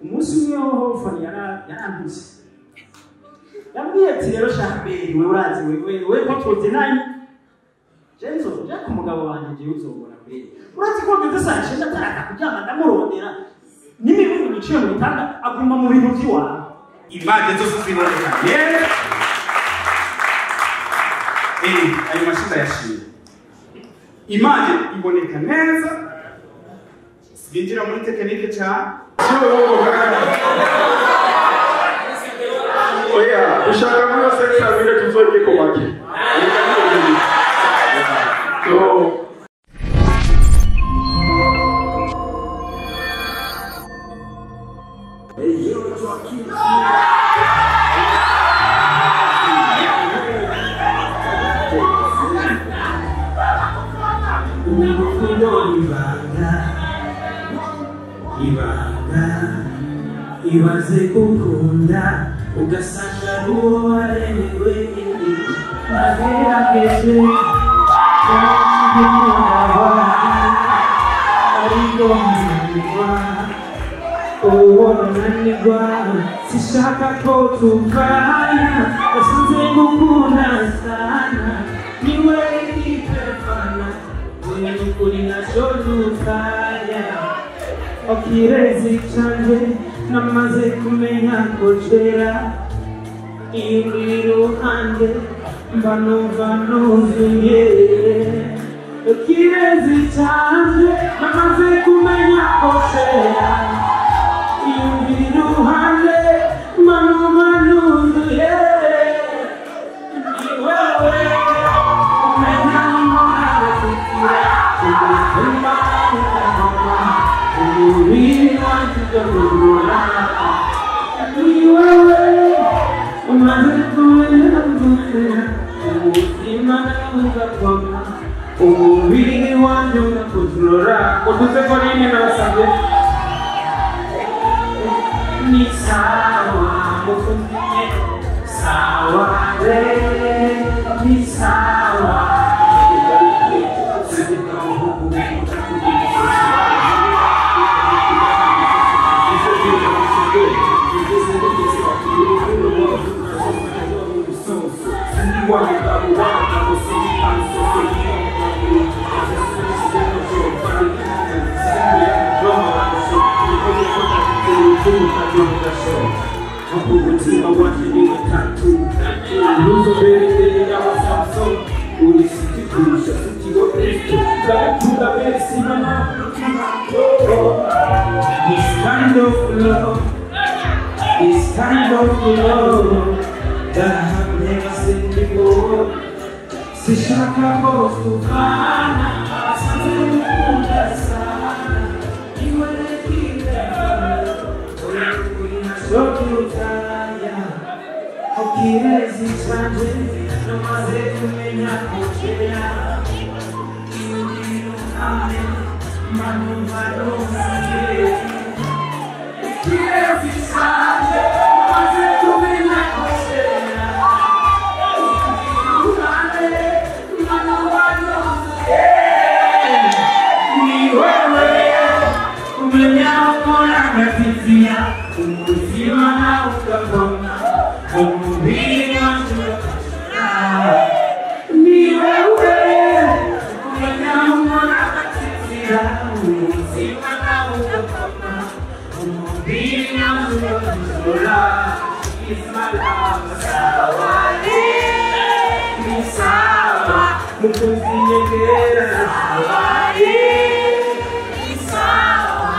umunsi umwe ho fani yarambutse yambwiye ati rero shaka beri wewe urazi wewe ko tuzi nani Jenzo jako umugabo wanjye giye uzobona beri urazi ko ngeze sanje ndataraka kuryama ndamurondera n'imibungu biciye mu bitanda aguma mu bintu by'iwawe image zose ziboneka ayo mashida yashimye image iboneka neza sinjira muri tekinike cyane oya ushaka muri sekta bire tuzoje ko bake ibaze gukunda ugasanga n'uwo waremewe nagerageje ariko nzanirwa uwo nananirwa sishaka ko tuvana gasanze gukunda sana niwe nipefana uyu n'ukuri nacyo dutaya okirezi canje namaze kumenya ko kera iyo uri iruhande mba numva nuzuye okirezi canje namaze kumenya ko kera iyo uri iruhande mba numva nuzuye ni wewe umenya nk'umwana ubuzima umubiri wanjye ugaburura ni wewe umaze kumenya gukora ubuzima bugakoma umubiri wanjye ugakurura uduze ko rimwe nabasabye ni sawa mukundiye sawa ni sawa umutima wanjye ni gatatu ntuzobere abasamso urisiti kurusha sitiwo kristo bwatuga besi mama this kind of love that I have never seen before sishaka ko tuvana asanze gukunda sana niwe nipefana Sotutaya, okirezi canje, namaze kumenya ko kera iyo uri iruhande mba numva nuzuye okirezi canje, namaze kumenya ko kera iyo uri iruhande mba numva nuzuye ni wewe umenya ukora ngatizia umuzima nawe ugakoma umubiri wanjye ugakora ni wewe umenya umwana agatitira umuzima nawe ugakoma umubiri wanjye ugakora ismala sawa ni sawa mukunzi nyegera sawa ni sawa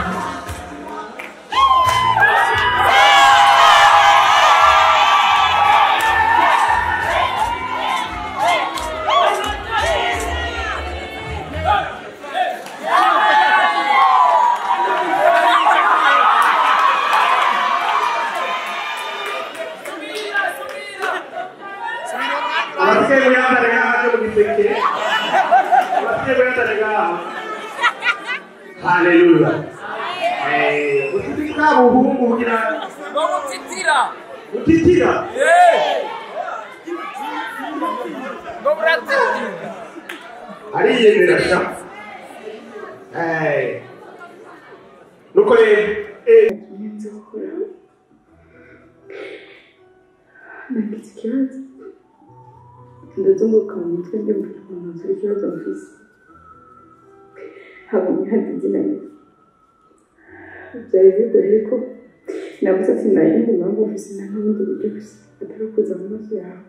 Hallelujah. Utitira buhungu kugira utitira ariyemera sha nuko nagize ikibazo ndazunguruka mu mutwe mbyumvira umuntu nzira ikibazo mfise habonye hari izina byari bigoye ko nabuze ati nta yindi mpamvu mfise nta n'ubundi buryo gusa atari ukuza mu maso yawe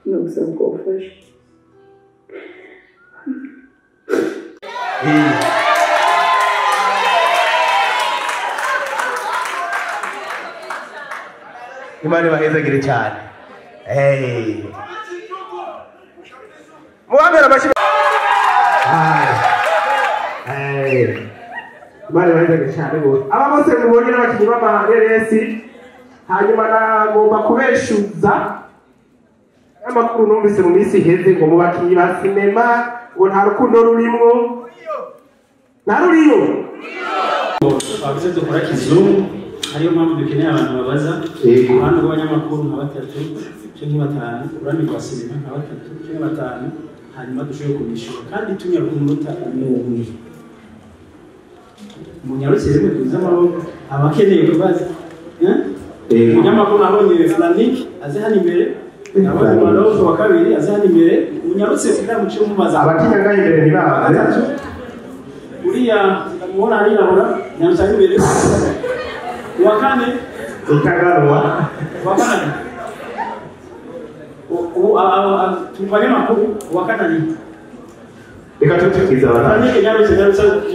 no gusaba ko ufasha Imana ibahezagire cyane. Muhamera bashi. Imana ibahezagire cyane bose. Aba bose mubonye n'abakinnyi b'amareresi hanyuma nagomba kubeshuza amakuru numvise mu minsi iheze ngo mu bakinnyi ba sinema ngo nta rukundo rurimwo. Nta ruriyo. Twavuze dukora kizungu ariyo mpamvu dukeneye abantu babaza abantu b'abanyamakuru nka 3 cyangwa 5 urani rwa sinema nka 3 cyangwa 5 hanyuma dushobore kubishyura kandi tunyara ku munota umwe munyarutse rero tuza amaboko abakeneye kubaza umunyamakuru abonye Flanik aze hano imbere abandi balozo wa kabiri aze hano imbere munyarutse kugira muce mubaza abatinya ngaho imbere nibabaze uriya muona aliyabura nyamsani imbere wakane utagarwa wakane tufanye makuru wakana ni reka tutukiza abantu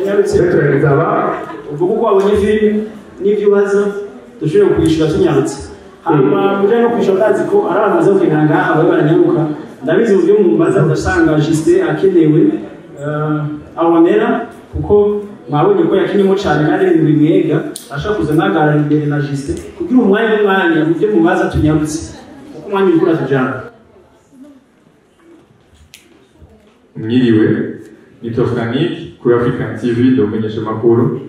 nyarutse tutukiza ubwo kuko wabonye film n'ibyo baza dushobora kwishyura tunyarutse hanyuma muje no kwishyura kazi ko ari abantu baza kwihanga abo baranyaruka ndabizi uburyo mumbaza ndasanga Justin akenewe abonera kuko mwabonye ko yakinyemo cyane kandi ibintu bimwega ashaka kuza nagarara imbere na Justin kugira umwanya mu byo mubaza tunyarutse kuko umwanya ukura tujana. Mwiriwe nitwa Flanik kuri African TV ndomenyesha makuru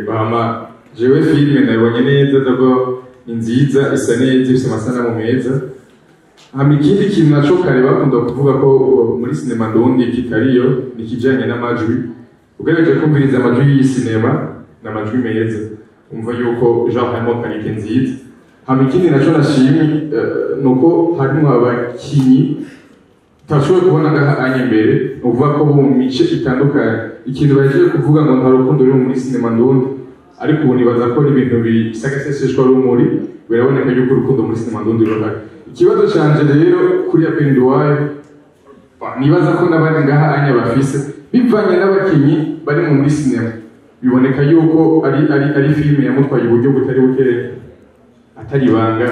bama jewe filime nabonye neza ndabwo inziza isa neza ifite amasanamu meza ikindi kintu naco kare bakunda kuvuga ko muri sinema ndundi kitariyo nikijanye n'amajwi ugereje kumviriza amajwi y'isinema n'amajwi meza umva yuko Jean harimo kalite nziza ikindi naco nashimye nuko harimo abakinyi tashoboye kubona ngaha imbere uvuga ko mu mice itandukanye ikintu bagiye kuvuga ngo nta rukundo ruri muri sinema ndundi ariko ubu nibaza ko ibintu bisagaseseshwa rumuri biraboneka yuko urukundo muri sinema ndundi ruhari. Ikibazo canje rero kuri Appendi wayo nibaza ko n'abandi ngaha bafise bivanye n'abakinyi bari muri sinema biboneka yuko ari filime yamutwaye uburyo butari bukeya atari banga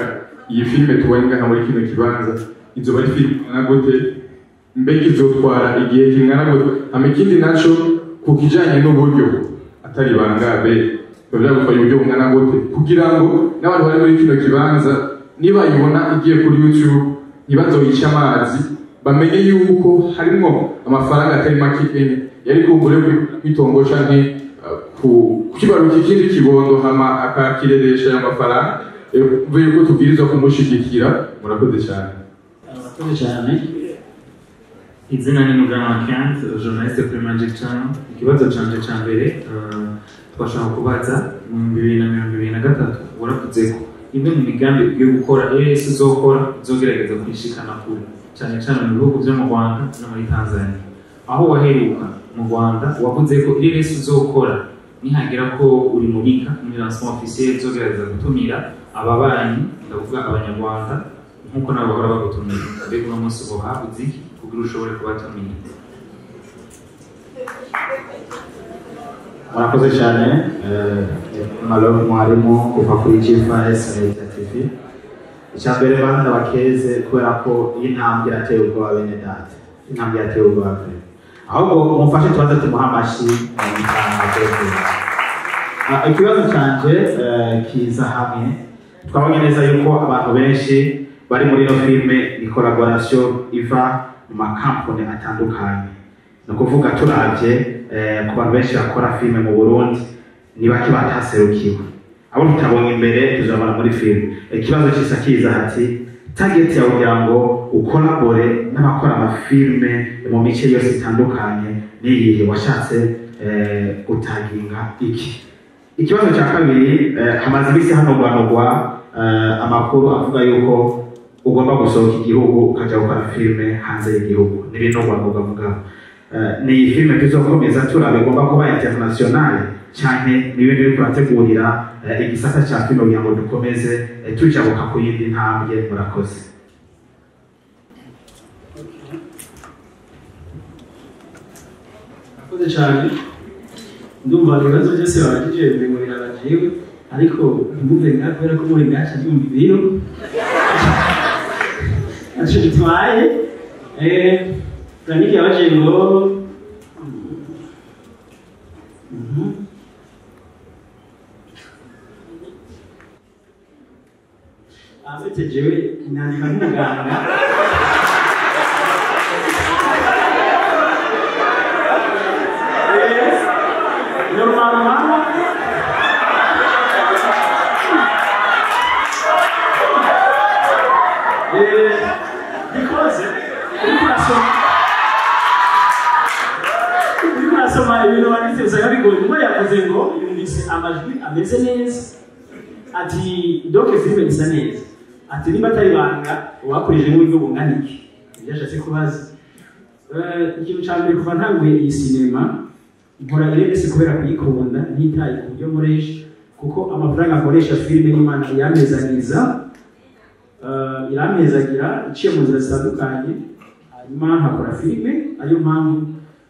iyi filime tubonye ngaha muri kino kibanza izo bari filime na gute mbega izotwara igihe kingana gute ikindi naco ku kijanye n'uburyo atari banga byagutwaye uburyo bungana gute kugira ngo n'abantu bari muri kino kibanza niba yibona igiye kuri YouTube ntibazoyica amazi bamenye yuko harimo amafaranga atari make yari kumbure kwitongo canke kukibaruka ikindi kibondo hama akakireresha ayo mafaranga mvuye ko tubwirizwa kumushigikira. Murakoze cyane. Murakoze cyane. Izina ni Muganga Kent, journaliste kuri Magic Channel. Ikibazo canje ca mbere twashaka kubaza mu 2023 waravuze ko imwe mu migambi yo gukora uzokora uzogerageza kwishikana kure cyane cyane mu bihugu byo mu Rwanda no muri Tanzania. Aho waheruka mu Rwanda wavuze ko uzokora nihagira ko uri murika muri lancement officiel uzogerageza gutumira ababanyi ndavuga abanyarwanda nkuko nabo bahora bagutumira mbega uno munsi ubu habuze iki kugira ushobore kubatumira. Murakoze cyane mwarimu kuva kuri GFS TV. Icyambere banda bakeze kubera ko intambwe yateye ubwoba bene data intambwe yateye ubwoba ahubwo mufashe tubaze tumuha amashi ikibazo canje kiza hamwe twabonye neza yuko abantu benshi bari muri ino filime ni collaboration iva mu makampani atandukanye no kuvuga turavye ku bantu benshi bakora filime mu Burundi ni baki bataserukiwe abo tutabonye imbere tuzabona muri filime. Ikibazo kisa kiza hati target yawe kugira ngo ukolabore n'abakora amafilme mu mice yose itandukanye niyihe washatse gutaginga iki. Ikibazo cya kabiri hamaze ibisi hano rwanogwa amakuru avuga yuko ugomba gusohoka igihugu ukajya gukora filime hanze y'igihugu n'ibintu bavuga ni filime tuzokomeza turaba igomba kuba international cyane n'ibindi biri kurategurira igisata cya filime kugira ngo dukomeze tujabuka ku yindi ntambwe. Murakoze. Murakoze cyane. Ndumva ibibazo byose babajije ngo birabagiwe ariko mvuge ngaho kubera ko muri ngaca byumva ibiro aje bitwaye Franiki yabaje ngo afite jewe inandika nk'umuganga normalement because urasoma ibintu wanditse usanga bigoye nyuma yavuze ngo yumvise amajwi ameze neza ati doke filime isa neza ati niba atari banga uwakoresheje n'uburyo bungana iki ibyo ashatse kubaza ikintu cya mbere kuva ntanguye iyi sinema nkora irese kubera kuyikunda ntitaye ku buryo nkoresha kuko amafaranga akoresha filime n'Imana irampezagira iciye mu nzira zitandukanye hanyuma nkakora filime ariyo mpamvu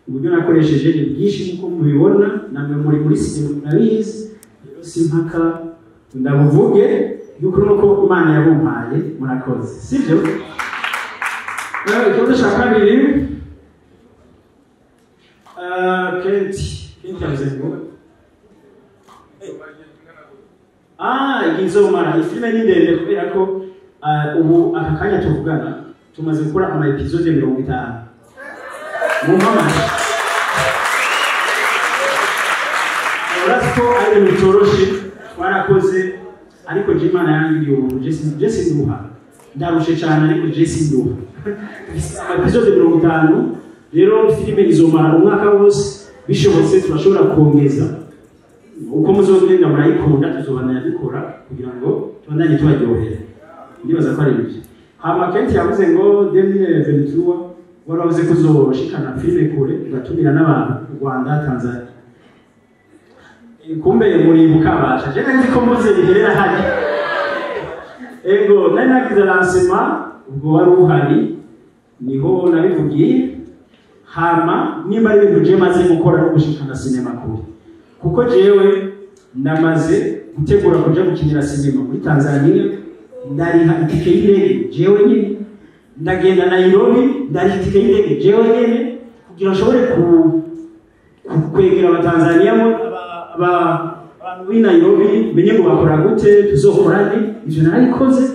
uburyo nakoresheje ni bwinshi nk'uko mubibona namwe muri sinema nabizi rero simpaka ndabuvuge yuko nuko Imana yabumpaye. Murakoze sibyo. Ikibazo cya kabiri Kenti yavuze ngo igizomara ifilime ni ndende kubera ko ubu aka kanya tuvugana tumaze gukora ama episode 50 mu mama urako ari mutoroshe twarakoze ariko Imana yangiriye ubu Jesse Nduha ndarushe cyane ariko Jesse Nduha ama episode 50 rero filime izomara umwaka wose bishobotse turashobora kongeza uko muzogenda murayikunda tuzobana yabikora kugira ngo tubandanye tubaryohera ndibaza ko ari ibyo. Hama Kenti yavuze ngo 2023 waravuze kuzoshikana filime kure ugatumira n'abantu mu Rwanda Tanzania kumbe muri bukabasha je nzi ko muze biherera hali ego nanagize lancement ubwo wari uhari niho nabivugiye. Hama nimba ari ibintu je maze gukora no gushikana sinema kure kuko jewe ndamaze gutegura kuja gukinira sinema muri Tanzania ndariha itike y'indege jewe nyine ndagenda Nairobi ndariha itike y'indege jewe nyine kugira nshobore kwegera abatanzania abantu b'i Nairobi menye ngo bakora gute tuzokorane ivyo narayikoze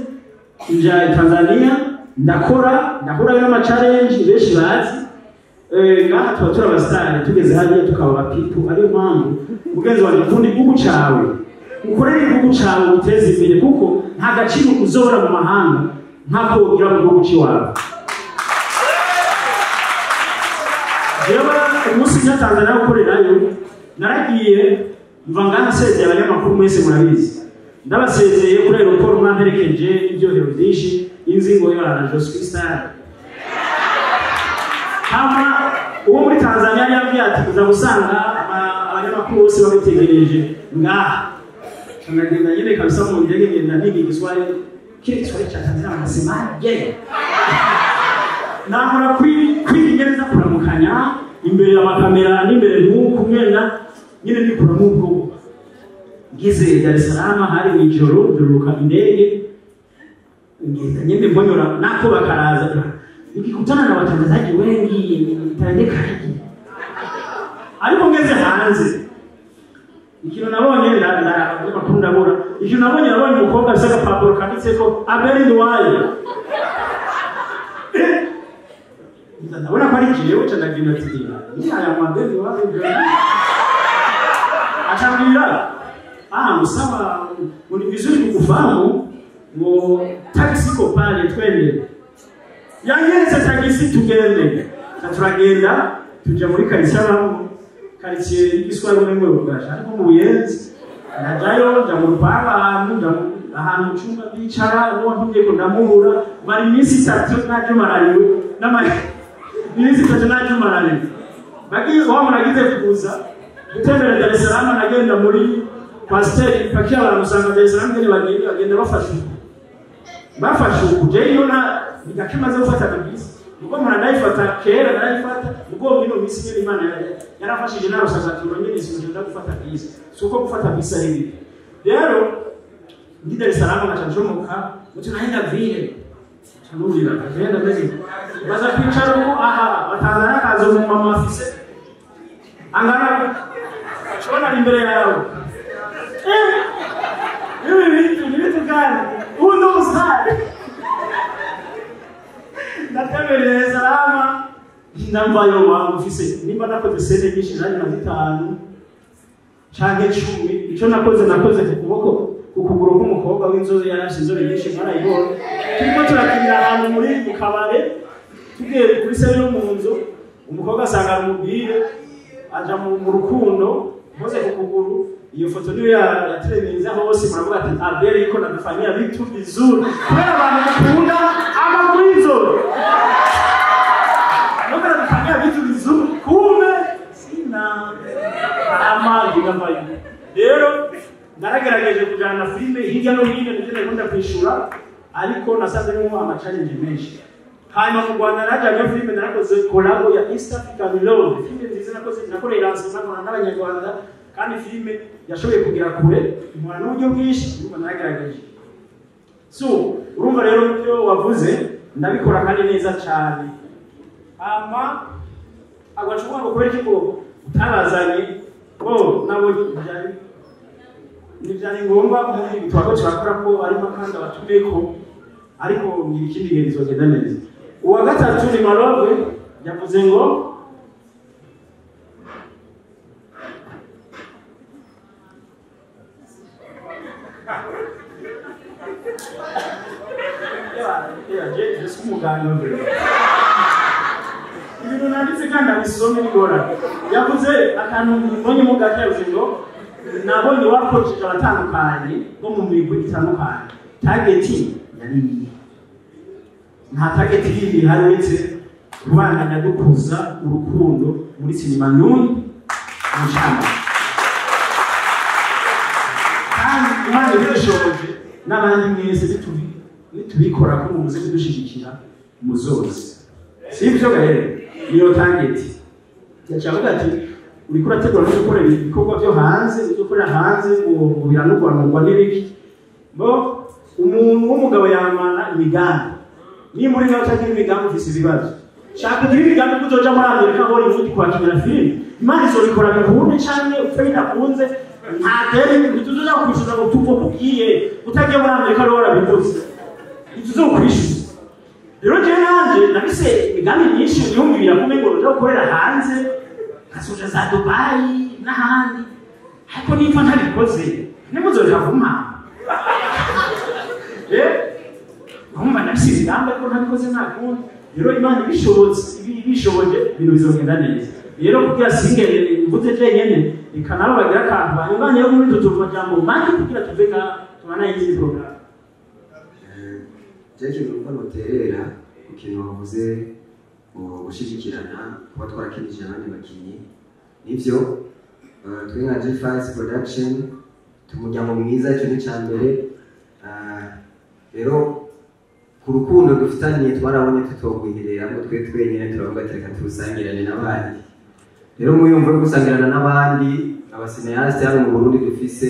nja Tanzania ndakora n'ama challenge benshi bazi ngaha tuba turi abasitari tugeze hariya tukaba abapipu ariyo mpamvu mugenzi wanjye ukunda igihugu cyawe ukorere igihugu cyawe uteze imbere kuko nta gaciro uzobora mu mahanga nk'ako ugira mu gihugu cy'iwawe. Jewe umunsi njya Tanzania gukorerayo naragiye mva ngaha nsezeye abanyamakuru mwese murabizi ndabasezeye kuri aeroport mwanterekeje ibyohero byinshi inzingo y'abana Joseph Star. Hama uwo muri Tanzania yambwiye ati kuza gusanga abanyamakuru bose babitegereje ngaha tunagenda nyine kabisa mu ndege ngenda nigi Kiswahili kile Kiswahili cha Tanzania wanasemaje namura kwigereza kuramukanya imbere ya makamera n'imbere nk'uko mwenda nyine ni kuramuko gize Dar es Salaam hari mu ijoro duruka indege ngenda nyine mbonyora nako bakaraza nikikutana na watangazaji wengi nitaendeka hiki ariko ngeze hanze ikintu nabonye ndakunda bora ikintu nabonye umukobwa bisaka papuro kanditseko Abeli Ndwaye ndabona ko ari jewe cyandagina tira ni aya Abeli Ndwaye atambira musaba muri vizuri kukufahamu ngo taxi ko pale twende yanyeretse tagisi tugende turagenda tujya muri karitsiye y'igiswahili n'imwe ubwaje ariko mu Buyenzi najyayo njya mu rupangu ahantu ahantu mu cyumba bicara uwo ntumye ko ndamubura mara iminsi 3 naje marariwe iminsi 3 naje marariwe bagiye wa muragize kuza gutembera Dar es Salaam nagenda muri pasteur pakia baramusanga Dar es Salaam ngene bagenda bafashe ujeyo na bigakimaze gufata kabisa ubwo murandayifata kera narayifata ubwo bino misi nyine Imana yarafashije narusazatiro nyine sinjenda gufata kabisa suko gufata kabisa hivi rero ndi Dar es Salaam nacajomoka mutu naenda vile chanurira agenda mezi baza kwicara uko aha batangana kazo mu mama afise angana chona imbere yao hivi vitu gani uno mstari natabere Dar es Salaam ndamvayo wa ofisi nimba nakoze sene nyinshi nari na 5 canke 10 ico nakoze kuboko ukuguru k'umukobwa w'inzozi yarashize nyinshi marayibona turiko turakinira ahantu muri mukabare tugiye kuri sebe yo mu nzu umukobwa asanga umubwire aja mu rukundo mose kukuguru iyo foto niyo yatremeza hose muravuga ati abere iko nadufanyia vitu vizuri kubera abantu bakunda amagwizo nokara dufanyia vitu vizuri kumbe sina amagi ngamayo rero naragerageje kujana filme hirya no hino ndetse ngunda kwishura ariko nasanze n'uwo ama challenge menshi hanyuma mu Rwanda najanye filme narakoze collabo ya East African Love filme nziza nakorera lancement n'abanyarwanda kandi filme yashoboye kugira kure imwana n'uburyo bwinshi urumva naragerageje so urumva rero ibyo wavuze ndabikora kandi neza cyane ama agwacumwa ngo kubera ko utabazanye nabo nijani ngomba muri bitwako cyakora ko ari makanda batumeko ariko ngira ikindi gihe zogenda neza uwa gatatu ni Marove yavuze ngo ibintu nanditse kandi abisome bigora yavuze akantu mbonye mu gake yavuze ngo nabonye wakoresheje abatandukanye bo mu migwi itandukanye target yari nta target yindi haretse kubandanya dukuza urukundo muri sinema nuni mu cyamba kandi Imana ibishoboje n'abandi mwese bitubikora ko muze kudushigikira muzoze sibyo gahere niyo target yacavuga ati uri kurategura no gukora ibikorwa byo hanze uzokorera hanze mu biranugwanurwa n'ibiki bo umuntu w'umugabo yamana imigambi ni muri nawe cyangwa imigambi ufise ibibazo shaka kugira imigambi kuzoja muri Amerika aho uri kwakira filime Imana izobikora bihune cyane ufite kunze nta deni tuzoja kwishyuza ngo tuvo kugiye utagiye muri Amerika rero warabivuze tuzokwishyuza rero je nanje nabise imigambi myinshi nyumvira kumengo roja gukorera hanze kasoja za Dubai n'ahandi ariko nifa ntabikoze nimuzoja vuma ngomba nabise imigambi ariko ntabikoze ntakundi rero Imana ibishoboje ibintu bizogenda neza rero kugira singere mvuze je nyene ikanalo bagira kantu banyibanye yo muri tutuva jambo manje kugira tuveka tumana iyi program Jeje nuko noterera ikintu wavuze gushigikirana kuba twarakinije abandi bakinyi nivyo twe nka G5 production tumujyamo mwiza cyo ni cyambere rero ku rukundo dufitanye twarabonye tutogwihirera ngo twe twenyene turavuga ati reka tusangirane n'abandi rero muyumva gusangirana n'abandi abasineyaste hano mu Burundi dufise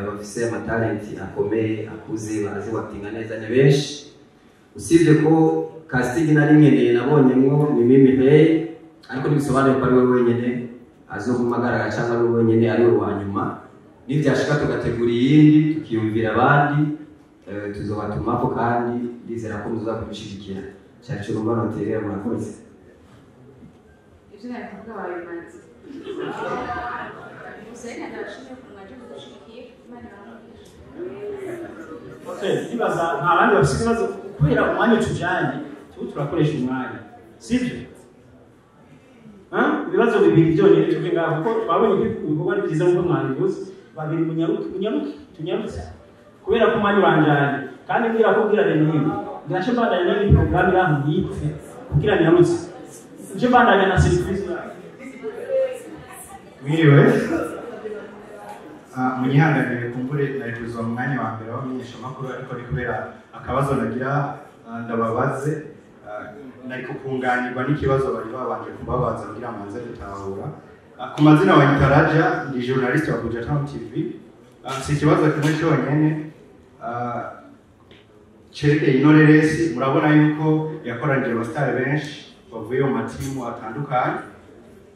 bafise amatalenti akomeye akuze bazi watinga neza ni benshi usibye ko casting nari nkeneye nabonyemwo ni Mimi Hey ariko nibisobanuye ko ari we wenyene azogumagara cyangwa ari we wenyene ari we wanyuma nivyashika tugategura iyindi tukiyumvira abandi tuzobatumako kandi ndizera ko muzoza kubishigikira cyane cyo rumba noterera murakoze ivyo navuga wabimanzi usenya ndashimye kumwaje kudushikiye Imana okay nibaza abandi bafite ibibazo kubera umwanya tujanye turakoresha umwanya sibyo ibibazo bibiri byonyine tuve ngaho kuko twabonye ibikorwa byiza nk'uko mwabivuze babiri munyaruke tunyarutse kubera ko umwanya uranjanye kandi ngira kubwira rero ngashe bandanya n'indi programme yaho yitse kugira nyarutse nje bandanya na surprise mwiriwe munyihanganire kumbure nari kuza mu mwanya wa mbere w'amenyesha makuru ariko ni kubera akabazo nagira ndababaze nari kukunganirwa n'ikibazo bari babanje kubabaza kugira ngo manze gutahura ku mazina wa Intaraja ndi journaliste wa Buja Town TV si ikibazo kimwe cyonyine cerekeye inoreresi murabona yuko yakoranije abasitari benshi bavuye mu matimu atandukanye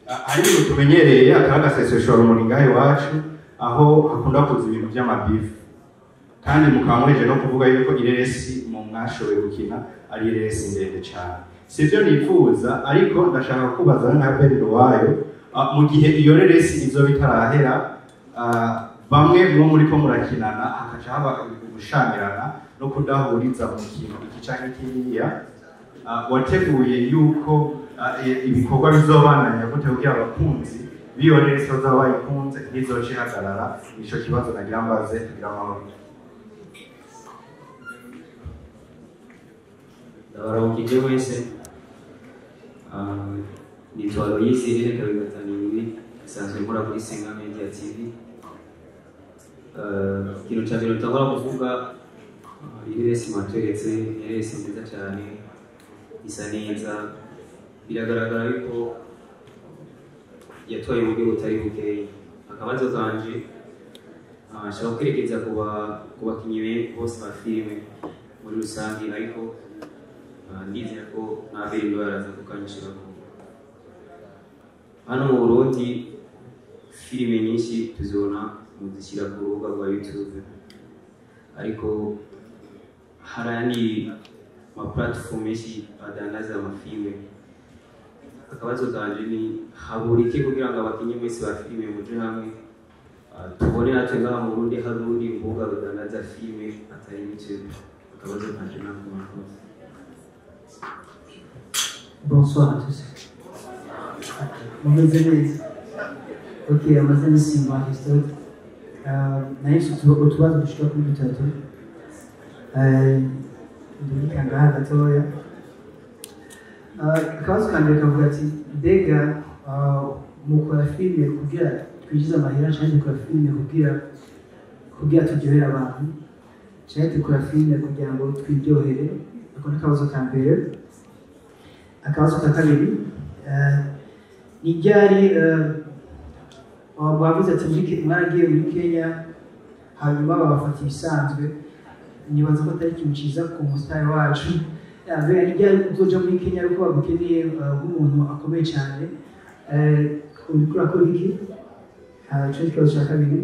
hari ibintu tumenyereye akagaseseshwa rumuri ngaho iwacu aho hakunda kuza ibintu by'amabifu kandi mukaba mweje no kuvuga yuko ireresi mu mwashoboye gukina ari ireresi ndende cyane sivyo nifuza ariko ndashaka kubaza nka Berino wayo mu gihe iyo reresi izo bitarahera bamwe muri ko murakinana hakaca haba gushamirana no kudahuriza mu kintu iki canke kiriya wateguye yuko ibikorwa bizobananya gute kugira abakunzi biyo reresi bazaba bayikunze ntizoce hagarara ico kibazo nagira mbaze kugira amahoro ndabaramukije wese nitwa Loyisi Irene Kabigataniri isanzwe nkora kuri Senga Media TV ikintu cya mbere tutagomba kuvuga ireresi mwategetse ireresi nziza cyane isa neza biragaragara yuko yatwaye uburyo butari bukeya akabazo kanje ashaka kwerekeza ku bakinnyi bose ba filime muri rusange ariko ndizera ko nta Berino baraza kukanyishura hano mu Burundi filime nyinshi tuzibona muzishyira ku rubuga rwa YouTube ariko harani ma platform menshi adandaza amafilime akabazo kanje ni haburike kugira ngo abakinnyi mwese ba filime muje hamwe tubone natwe ngaha mu Burundi hari urundi mbuga rudandaza filime atari YouTube akabazo kanje nako murakoze. Bonsoir à tous. Mauvaise année. Ok, amazina ni Simba Aristote. Nahise utubazo dushika kuri dutatu. Ndika ngaha gatoya. Akabazo kambere kavuga ati mbega mukora filime kugira twinjize amahera cyangwa dukora filime kugira turyohere abantu cyangwa dukora filime kugira ngo twiryohere. Ako ni akabazo kambere. Akabazo ka kabiri ni ryari wavuze ati mwaragiye muri Kenya hanyuma babafata ibisanzwe nibaza ko atari ikintu cyiza ku musitari wacu mbere ni ryari uzoja muri Kenya ariko bagukeneye nk'umuntu akomeye cyane uriko urakora iki ico kibazo cya kabiri.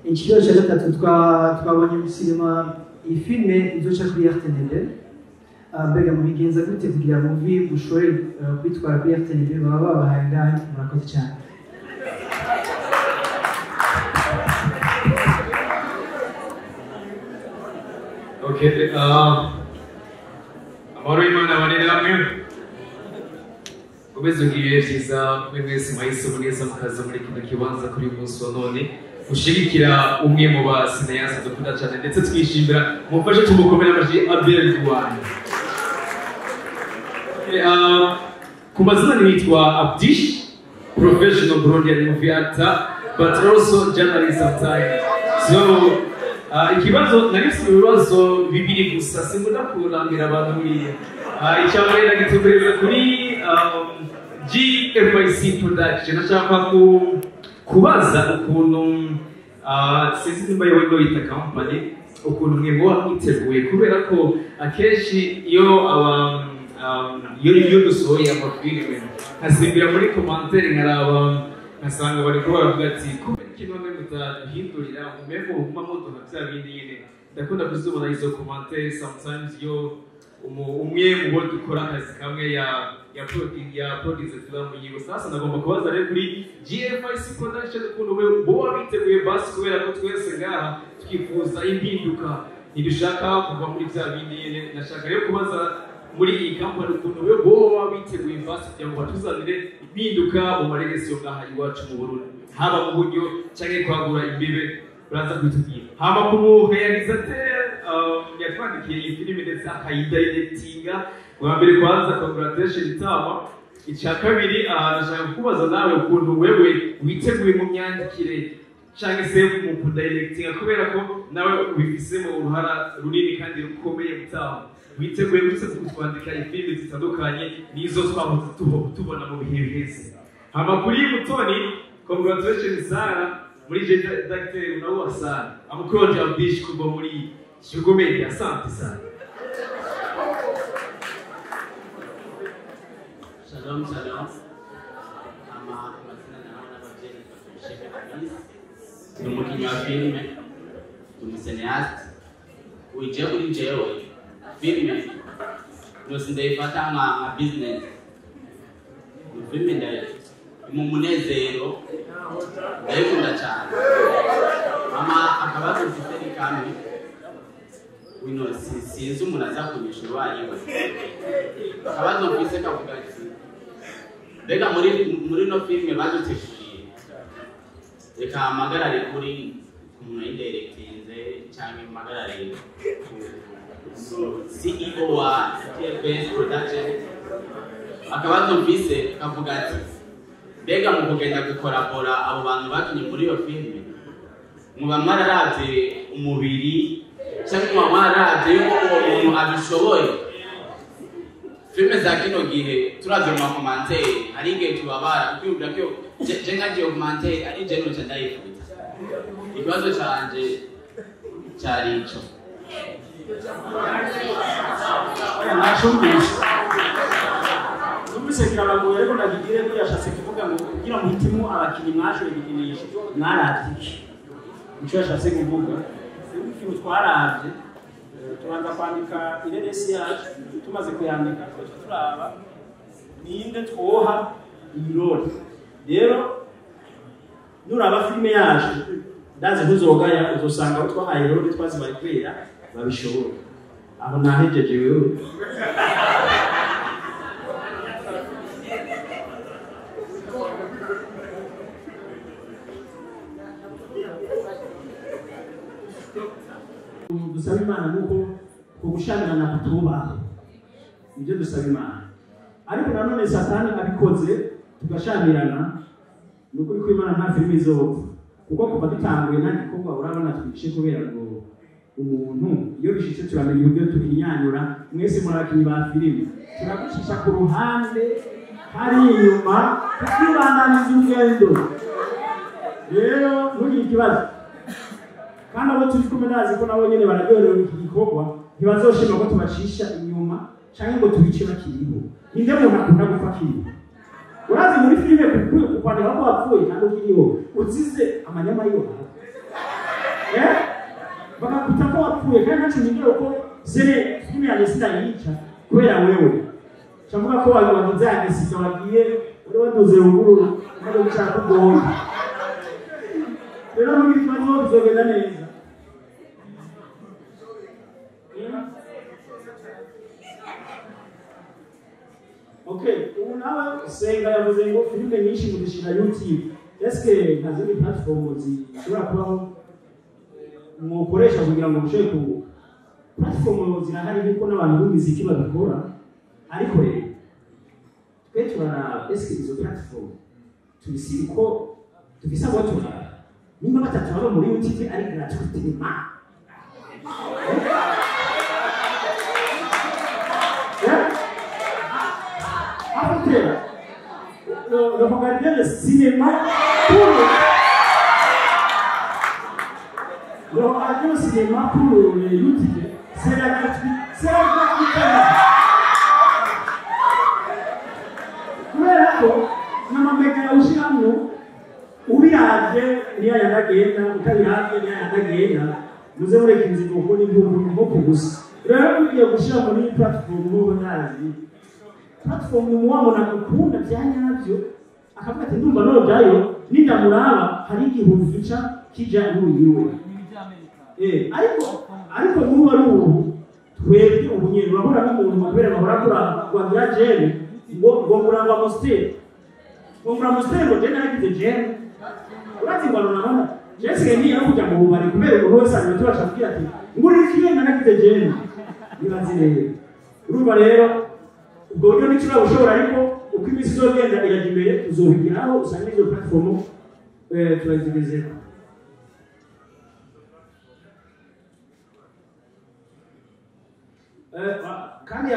Ikibazo cya gatatu twabonye muri sinema iyi filime izoca kuri RTNB mbega mubigenza gute kugira ngo mushobore kwitwara kuri RTNB baba babahaye ngahe murakoze cyane. Okay, amahoro y'Imana abane namwe ubeze ubwiye byiza mwe mwese mwahisemo neza mukaza muri kino kibanza kuri uyu munsi wa none gushigikira umwe mu basinayasi dukunda cyane ndetse twishimira mufashe tumukomere amajwi Abel Rwanda. Ku mazina nitwa Abdish, professional Burundian movie actor but also journalist sometimes. So ikibazo nagifite ibibazo bibiri gusa sinkunda kurangira abantu buriya icyambere nagitubereza kuri GFIC production nashaka kubaza ukuntu sinzi nimba yewe yita company ukuntu mwe muba mwiteguye kubera ko akenshi iyo dusohoye amafilime nkasimbira muri commentaire nkaraba nkasanga bariko baravuga ati kubera ikintu bamwe mutahindurira umeko muma muduha bya bindi nyine ndakunda kuzibona izo commentaire sometimes yo umwe mu bo dukora akazi kamwe ya produce film yiwe. Sasa nagomba kubaza rero kuri GFIC production ukuntu bo wabiteguye basi kubera ko twese ngaha twifuza impinduka ntidushaka kuva muri bya bindi nyine. Nashaka rero kubaza muri iyi company ukuntu bo wabiteguye basi kugira ngo batuzanire impinduka mu maregesiyo ngaha iwacu mu Burundi haba mu buryo cyangwa kwagura imbibe uraza kubitubwira hama ku murealisateur yatwandikiye iyi filime ndetse akayidirectinga bwa mbere kwanza congratulation Tama icya kabiri nashaka kukubaza nawe ukuntu wewe witeguye mu myandikire cyangwa se mu kudirectinga kubera ko nawe ubifisemo uruhara runini kandi rukomeye Tama witeguye gutse kwandika filime zitandukanye nizo twabuze tubona mu bihe biheze hama kuri Mutoni congratulations sana muri je d'acteur unaua sana amkoje ambishi kuba muri Shugo Media asante sana Shalom shalom ama mazina naona bajeni tushike kabisa tumukinya filme tumiseneast uje uri jewe filme nosindeifata nka business filme ndaye mu munezero ndayikunda cyane mama akabazo mfite kamwe wino sinzi umuntu aza kunyisha urubanyi we akabazo mfise kavuga ati mbega muri no filme baduteguriye reka amagarare kuri umuntu ayidirectinze cyangwa amagarare CEO wa TFS Production akabazo mfise kavuga ati mbega mu kugenda gukorabora abo bantu bakinye muri iyo filme muba mwararavye umubiri cyangwa muba mwararavye yuko uwo muntu abishoboye filme za kino gihe turavye mu commentaire hari igihe tubabara kwiyumvira ko je nkagiye commentaire ari je no cyandayifubita ikibazo canje cyari ico Numvise kirabagoye ariko ndagigire ko yashatse kuvuga ngo kugira ngo hitimo abakinyi mwashoboye gukinisha mwaravye icyo yashatse kuvuga ikintu twaravye tubanza kwandika ireresi yacu tumaze kuyandika turaba ninde twoha irori rero nuraba filime yacu ndazi ntuzogaya uzosanga abo twahaye irori twazibaye kwera babishoboye aho nahejeje wewe dusaba Imana nuko kugushamirana kutubaho ibyo dusaba Imana ariko nanone Satani abikoze tugashamirana nukuri ko Imana nta filime izopfa kuko kuva dutanguye nta gikorwa urabona twishe kubera ngo umuntu iyo bishitse turamenya uburyo tukinyanyura mwese murakinyi ba filime turagucisha ku ruhande hari inyuma tukibandaniza urugendo rero ntugire ikibazo kandi abo turi kumwe nazi ko nabo nyene bararyoherewe iki gikorwa ntibazoshima ko tubacisha inyuma cyangwa ngo tubice bakiriho ninde muntu akunda gupfa kiriho urazi muri filime kukwandika ko wapfuye kandi ukiriho uzize amanyama yiwe bakakuta ko wapfuye kandi ntacu nigire uko zere filime yanjye sinayica kubera wewe cyangwa ko wagize agisiga wagiye uri waduze ruguru maze gushaka kugonga rero muri kibazo bizogenda neza okay ubu nawe senga yavuze ngo filime nyinshi muzishira YouTube eske ntazindi platform zishobora kubaho mukoresha kugira ngo mushobe ku platform zirahari niko n'abantu b'imiziki babikora ariko rero twe turara eske izo platform tubisiri ko tubisaba turara nimba batatu baba muri YouTube ari gratuitement le regarder le cinéma pour les YouTube, c'est la gratuité. Kubera ko n'amamega ushiramo ubiravye niyo yandagenda utabiravye niyo yandagenda muze mureka inzira uko n'ibintu ku gusa rero ugiye gushira muri platform n'ubu nazi platform muwamo nakukunda byanyavyo akavuga ati ndumva no byayo nindamuraba hari igihumbi gica kija n'uyiwe ariko n'ubu ari ubu twebwe ubunyene urabona n'umuntu kubera bahora kura rwagira jene ngo murangwa Amstel ngo jene nagize jene urazi ngo nabona Jesse ni yo kujya mu bubari kubera umuntu wese abantu bashakira ati nguri ikiyenga nagize jene nibazire urumva rero ubwo buryo n'icyo ushobora ariko uko imisi izogenda irajya imbere tuzobigiraho usanga izo platform turazigezeho kandi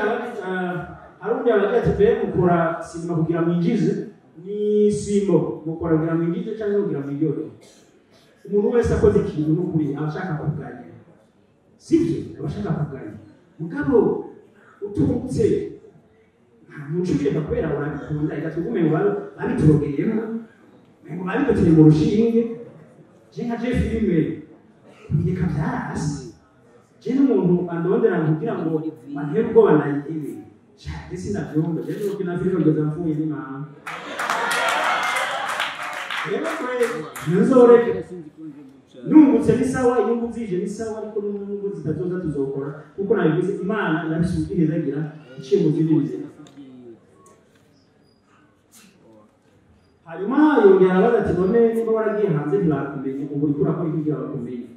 harundi abagira ati mbe mukora sinema kugira mwinjize ni simbo mukora kugira mwinjize cyangwa kugira mwiryohe umuntu wese akoze ikintu n'ukuri abashaka kuganya sibyo abashaka kuganya mugabo utungutse ntucukira kubera urabikunda igatugume ngo babiturogeyemo ngo babidoteye mu rushinge je nka je filime kubireka byarasi je n'umuntu andondera kugira ngo bantere ubwoba nayiwe cyane sinabyumva je n'uko na filime ngo zamfuye ni mama rero nzoreke nungutse ni sawa inyungu zije ni sawa ariko n'umuntu zitazoza tuzokora kuko nabivuze imana irabisubizagira iciye mu zindi nzira hanyuma yongera abaza ati none niba waragiye hanze ntibakumenye ubu uri kurakora ibyo bakumenye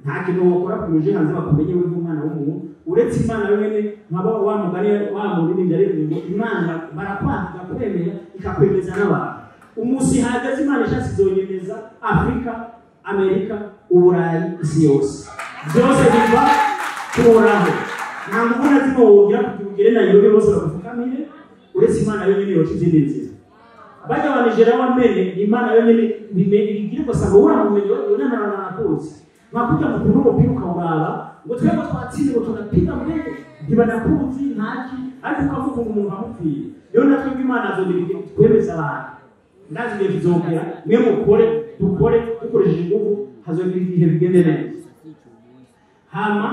nta kintu wakora ku muje hanze bakumenye we nk'umwana w'umuntu uretse imana wenyine nkaba wa mugani wa muntu n'injari ngo imana barakwanga kwemera ikakwemeza n'abantu umunsi hagaze imana ishatse izonyemeza Afrika Amerika Uburayi isi yose byose biva kuhoraho nta mubona zino wogira kugire na yobe bose bagufukamire uretse imana wenyine yoca izindi nzira bajya wa Nigeria wamene imana yonyene bigire gusa ngo uramumenye unanana nakuzi nkakuja mu kuntu upiruka uraba ngo twego twatsinze ngo tunapiga mbere ntibanakuzi ntaki ariko ukavuga umuntu amupfiye rero natwe imana azobirige twemeza abantu ndazi ngiye kizongera mwe mukore dukore dukoresheje ingufu hazogira igihe bigende neza hama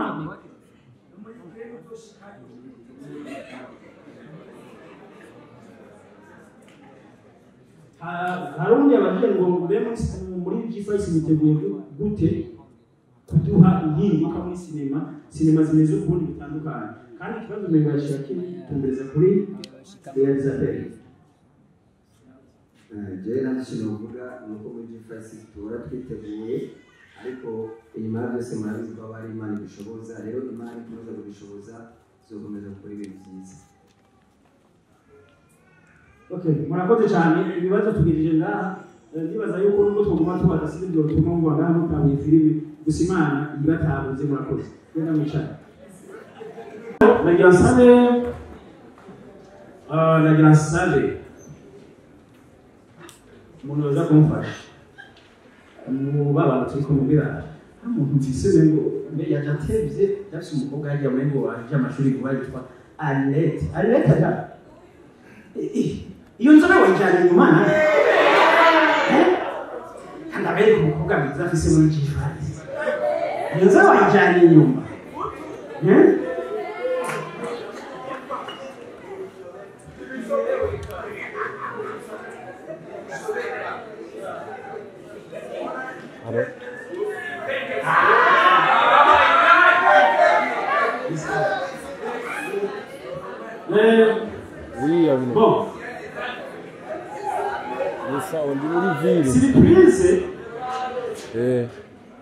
harundi abaje ngo mbe muri G5 simiteguye gute kuduha inhinduka muri sinema zimeze ukundi bitandukanye kandi ikibazo mwe bashaka tumbereza kuri realizateur je nashino kuvuga nuko muri G5 tura twiteguye ariko inyuma byose murabizi ko bari imana bishoboza rero imana ikomeza kubishoboza zokomeza gukora ibintu byiza. Okay, murakoze cyane ibibazo tugirije ngaha ndibaza yuko nubwo tuguma tubaza sibyo bituma ngo ngaha mutabuye filime gusa imana ibatabuze murakoze yenda mwicara nagira nsabe umuntu waza kumufasha mu baba turi kumubwira umuntu mfise ngo mbe yajatevye yafise umukobwa yagiye muri ngo aje amashuri kuba yitwa Alette aga iyo nzobe wajyanye inyuma kandi abereka umukobwa mwiza afise muri G5 iyo nzobe wajyanye inyuma Bon.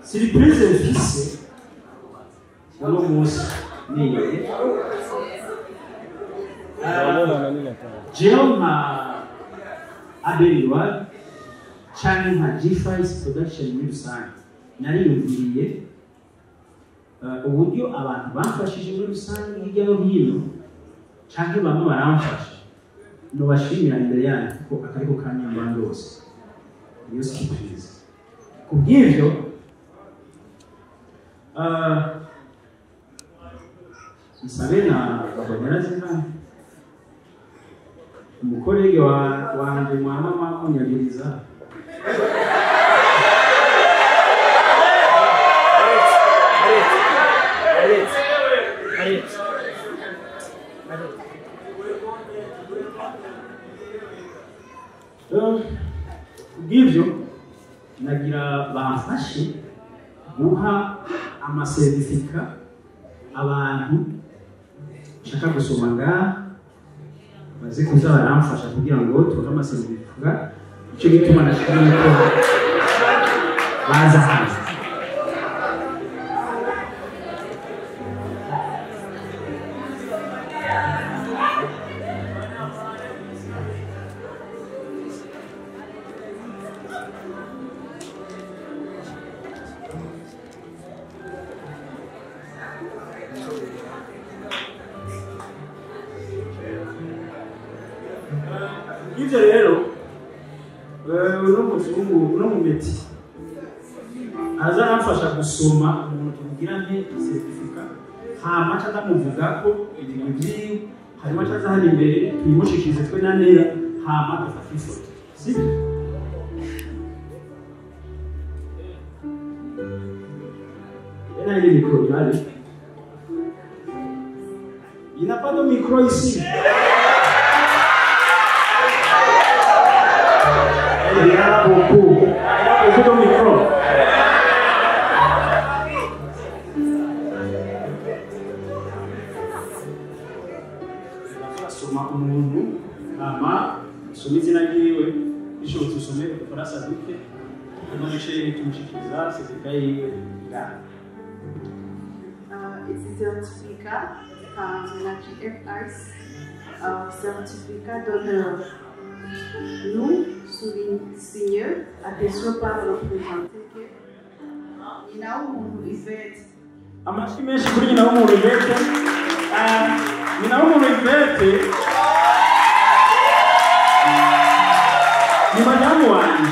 Surprise mfise uno munsi ni jewe nka Abeliwa canke nka G5 production muri rusange nariyumviriye uburyo abantu bamfashije muri rusange hirya no hino canke bamwe baramfasha nubashimira imbere yanyu kuko akariko kanyambara rwose niyo surprise kubw'ivyo nsabe na babanyaraziza umukorege wanje mwamama munyagiriza kubw'ivyo nagira bamfashe guha amasertifika abantu nshaka gusoma ngaha baze kuza baramfasha kugira ngo tuhe amasertifika icyo gituma nashaka yuko baza hano. Ibyo rero uno mumeti aza amfasha gusoma umuntu tugira nke certificat hama aca ndamuvuga ko ibintu by'iwe hanyuma aca aza hano imbere tuyimushikirize twe na nera hama dufata ifoto sibyo. Ena ile micro yale il n'a pas de micro ici. Il y a beaucoup de micros. Soma umuntu ama soma izina ryiwe bishobotse usome udufaransa duke noneje tumushikiriza certificat yiwe ngaha. Esse certificat na GFIs, certificat d'honneur. Nous soulignons, a pessoa para representar que nyina w'umuntu Yvette. Amashyi menshi kuri nyina w'umuntu Yvette. Nyina w'umuntu Yvette ni madamu wanje.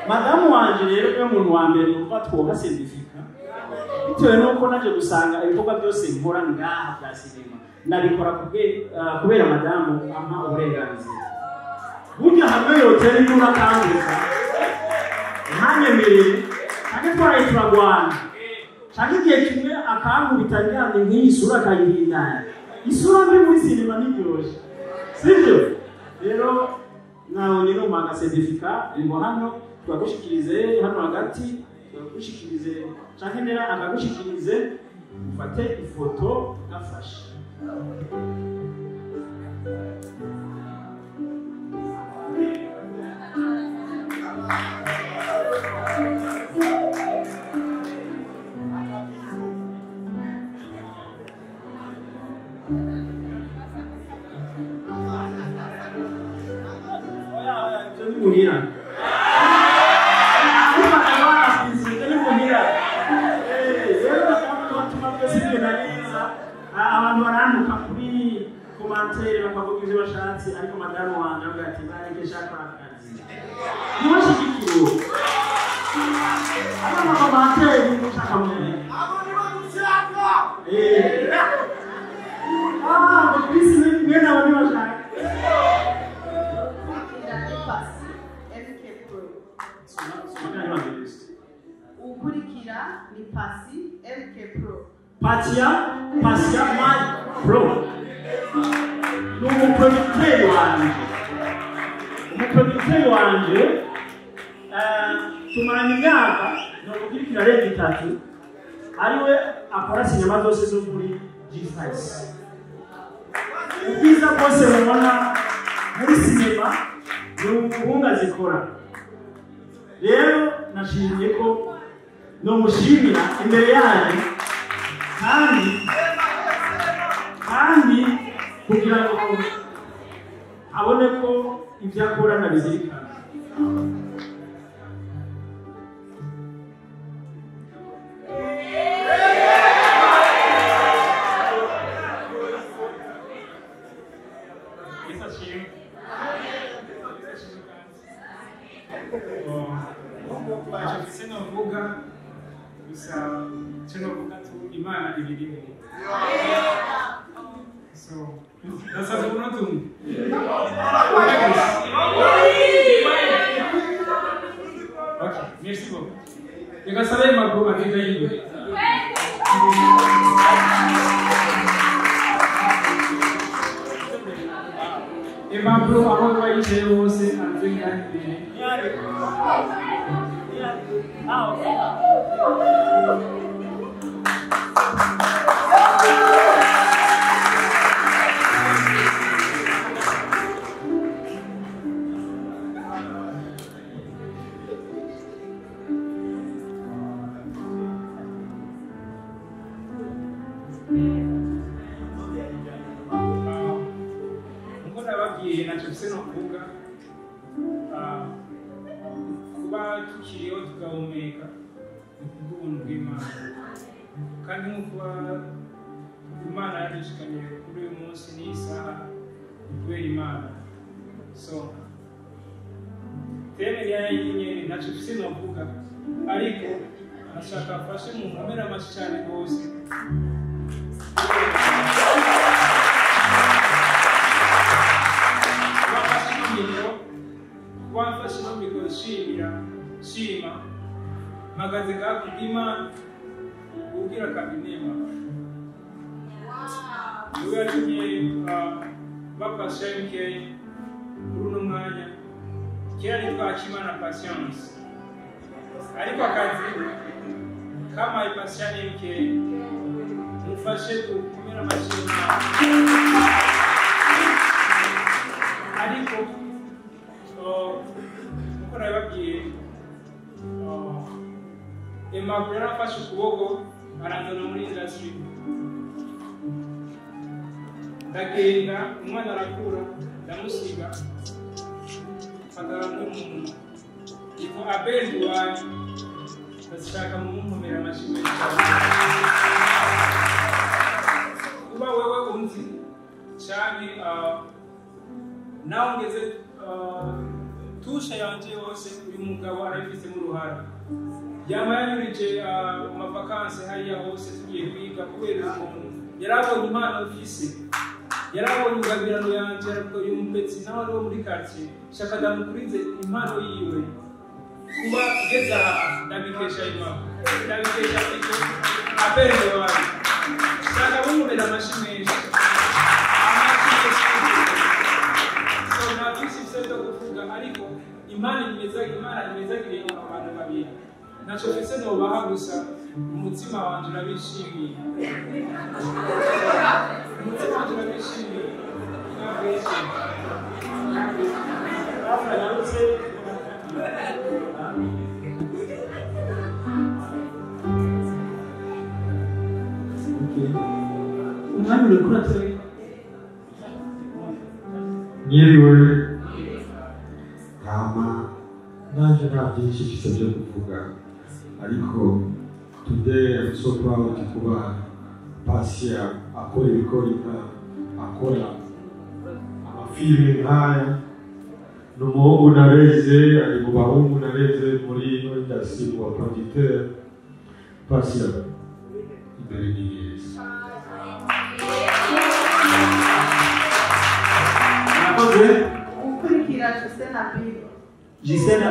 Madamu wanje rero niwe muntu wa mbere uva twoha certificat. Bitewe nuko naje gusanga ibikorwa byose nkora ngaha bya sinema nabikora kubera madamu ama uburenganzira. Burya hamwe hoteli y'urakanguka ntanyemerere kandi twaraye turagwana cyangwa igihe kimwe akankubita njyane nk'iyi sura akayihindanya. Isura mbi muri sinema ntibyoroshye sibyo. Rero nawe rero mpaga certificat ngo hano twagushikirize hano hagati twagushikirize cyangwa nera akagushikirize ufate ifoto gafashe. Munira. Abantu baranduka kuri komantere bakavuga ibyo bashatse ariko madamu wanjye avuga ati bareke shaka akazi. Ntibashyigikiwe. Aba komantere mushaka mwe. Bisi mwene abandi bashaka. Ukurikira ni Pasi MK Pro. Pasia Mad Pro. N'umuproducteur wanje. Umuproducteur wanje tumaranye imyaka no gukurikira rege itatu ariwe akora sinema zose zo kuri G5. Ubwiza bwose mubona muri sinema ni ubuhunga zikora. Rero nashimye ko no mushimira imbere yanyu kandi kugira ngo abone ko ibyo akora nabizirikana. Imana ibirimo. So, that's what we're doing. Okay, merci beaucoup. Je vais savoir ma gomme avec lui. Et ma bro, avant de aller chez vous, c'est un peu nkuko nababwiye ntacyo mfise no kuvuga kuba tukiriho tugahumeka ni kubw'ubuntu bw'Imana kandi nk'uko Imana yadushikanye kuri uyu munsi n'iyi saha ni kubera Imana so teme nyine ntacyo mfise no kuvuga ariko ashaka afashe mu nkomere amashyi cyane rwose wafashe no mikoro shima mpagaze ngaho kubw'Imana ubwira kabinema niwe yatumye bafashe MK muri uno mwanya kera nitwa Akimana Patience ariko akazi kama ipasiane MK mufashe kumera amashyi ariko nkuko nabibabwiye Aimable yarafashe ukuboko arandona muri industry ndagenda umwana arakura ndamusiga fadara n'umuntu yitwa Abel Duane ndashaka mumukomera amashyi menshi kuba wewe unzi cyane nawe ngeze tusha yanje yose uyu mugabo arabifitemo uruhare yama yanyurije amavakansi hariya hose tugiye kwiga kubera umuntu yarabonye impano ufise yarabonye ingabirano yanje aravuga uyu mupetsi nawe ari wo muri quartier shaka ndamukurize impano yiwe kuba ugeze aha ndabikesha Imana ndabikesha ariko Abel Duane shaka bumubera amashyi menshi ariko Imana imezagiriye abantu babiri ntacyo mfise nobaha gusa umutima wanje urabishimiye umwami urakura turi nyiriwe hama naje nta byinshi mfise byo kuvuga ariko today I'm so proud kuba Pasia akora ibikorwa akora amafilime nkaya n'umuhungu nareze ari mu bahungu nareze muri ino industry wa producteur Pasia imbere ni Yesu ukurikira Gisena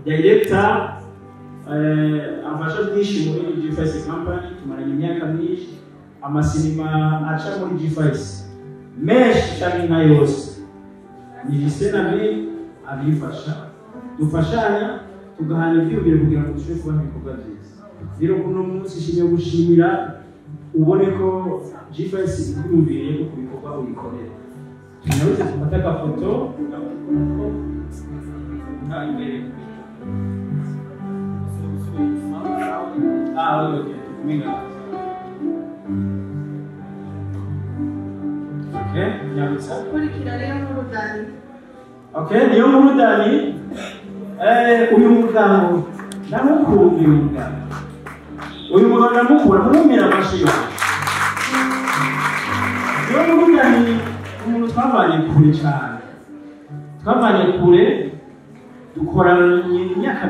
director amfasha byinshi muri G5 company tumaranye imyaka myinshi amasinema aca muri G5 menshi cyane nka yose ni Gisena abifasha dufashanya tugahana ibyubire kugira ngo dushobore kubona ibikorwa byiza rero kuno munsi nshimiye gushimira ubone ko G5 yumviriye ko kubikorwa uyikorera tunaruze kumata agafoto imbere okay nyabutsa ukurikira rero n'urudani okay niyo murudani uyu mugabo namukunda uyu mugabo namukura mumira amashyiga niyo murudani umuntu twavanye kure cyane twavanye kure dukorana imyaka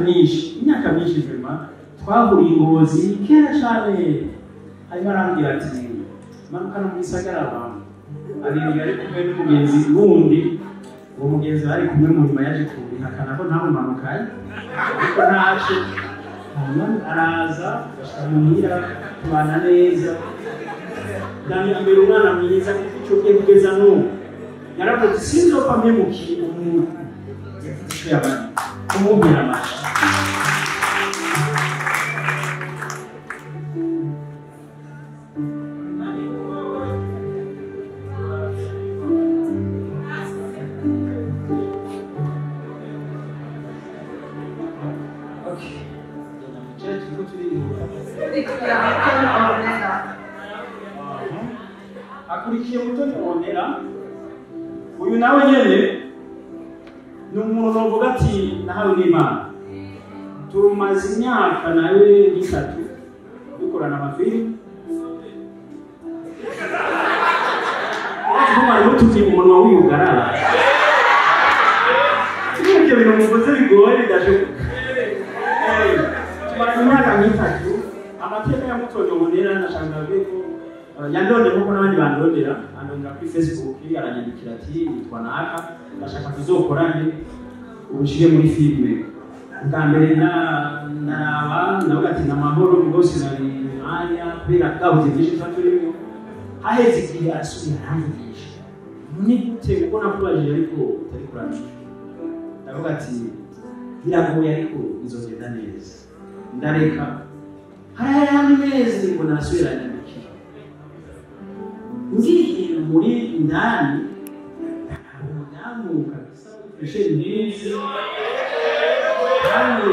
myinshi vema twahuriye Ngozi kera cyane hanyuma arambwira ati manukana mu gisagara abantu abiri ari kumwe n'umugenzi wundi uwo mugenzi ari kumwe mu nyuma yaje kubihakana ko ntamumanukanye ariko ntaje hanyuma araza bashika muhira tubana neza ndamira imbere umwana mwiza icyo ugiye kugeza n'ubu yaravuze sinzopfa mpemukiye umuntu kumubwira amashyi akurikiye Mutoni Onera uyu nawe nyene ni umuntu novuga ati nahawe n'Imana tumaze imyaka nawe nk'itatu dukorana amafilimi hariho tuzi umunwa wiyugarara ibyo bintu mukoze bigoye bidashoboka tumaranye imyaka nk'itatu amateka ya Mutoni Onera nashakaga ko yandonde nkuko n'abandi bandondera andondera kuri Facebook aranyandikira ati nitwa naka ndashaka tuzokorane ubushiye muri filime bwa mbere nawe ati n'amahoro rwose nari mwanya kubera bwabuze byinshi tuba turimo haheze igihe arasubira aramvugisha ni gute kuko nakubajije ariko utari kuramenya ndavuga ati biragoye ariko bizogenda neza ndareka hari mezi ngo narasubiranye ngiye muri ndani umudamu kabisa ufashe neza kandi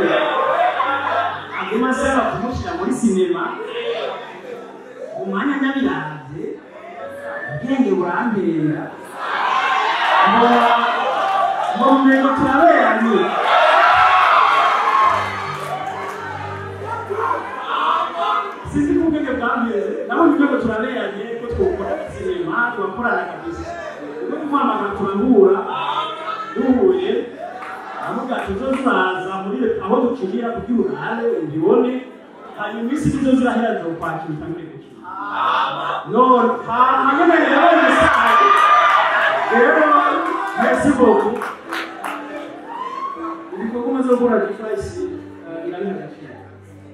aguma asaba kumushyira muri sinema umwanya nyabiravye ubwenge burambera ngo mmengo turaberanye sinzi ko ubwenge bwambere nabo mmengo turaberanye ko twokora sinema tugakorana kabisa ubwo kumwamagana turahura duhuye avuga tuzozuraza muri aho dukinira kugira uruhare ubibone hanyuma iminsi nizo zirahera zokwakira utangure gukina none hanyuma yabonye isaha rero merci beaucoup ibikorwa umaze gukora gifayisi irabihagatiye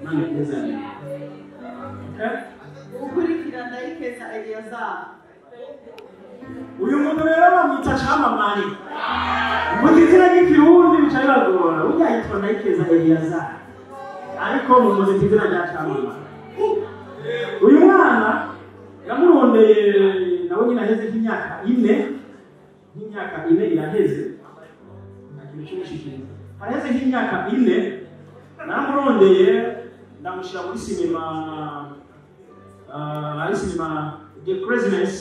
mana neza ukurikira Ndayikeza Eliezer uyu muntu rero bamwita Camamare mu gitsina cy'ikirundi bicaye bagora ujya yitwa Ndayikeza Eliezer ariko mu muziki izina rya Camamare uyu mwana yamurondeye nawe nyine aheze nk'imyaka ine iraheze ntakintu cy'umushikiriza haraheze nk'imyaka ine naramurondeye ndamushyira muri sinema ari sinema The Craziness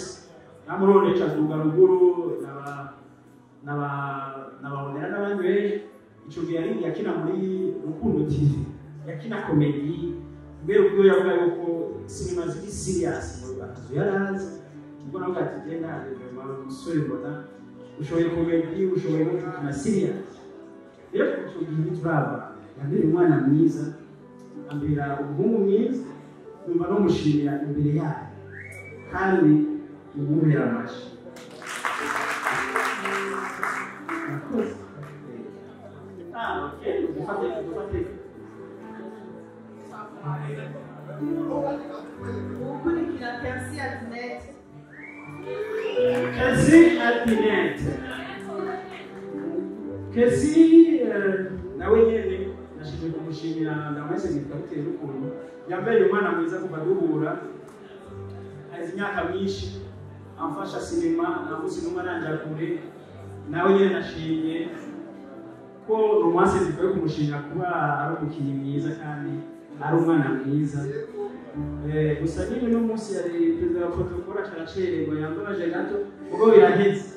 namurondeye caduga ruguru n'ababonera n'abandi benshi ico gihe yari yakina muri Rukundo TV yakina komedi mbere ubwo yavuga yuko sinema ziri serious mu Rwanda yarazi ubwo navuga ati genda umusore mbona ushoboye komedi ushoboye no gukina serious rero ico gihe turaba yambere umwana mwiza ambira umuhungu mwiza numva no mushimira imbere yayo kandi umuhera amashi ukurikira Percy Adnet Percy nawe nyene nashimye kumushimira ndamwese nitwa bitewe n'ukuntu yambereye umwana mwiza kuva duhura hari imyaka myinshi amfasha sinema namusi numva nanja kure nawe nyene nashimye ko romance zikwiye kumushimira kuba ari umukinnyi mwiza kandi ari umwana mwiza gusa nyine no munsi yari perezida wa protocole aracererwa yambabaje gato ubwo biraheze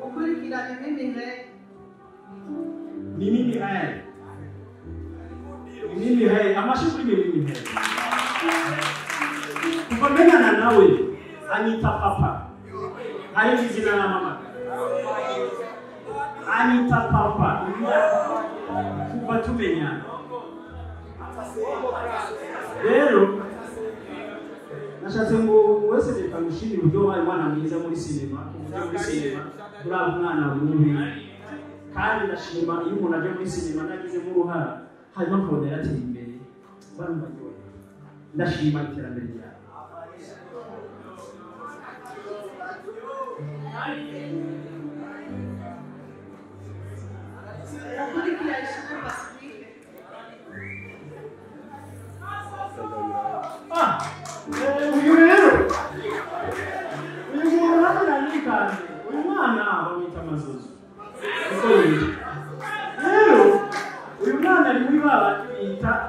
ukurikira Mimi hai amashuri mimi kuva menyana nawe anyita papa ari izina la mama anyita papa kuva tumenyana rero nashatse ngo wese nikamushimira uburyo wabaye umwana mwiza muri sinema uri umwana mubi kandi ndashima iyo umuntu aje muri sinema nagizemo uruhara hanyuma akabona yarateye imbere barumva ndashima iterambere ryawe ukurikira Ishimwe Pacifique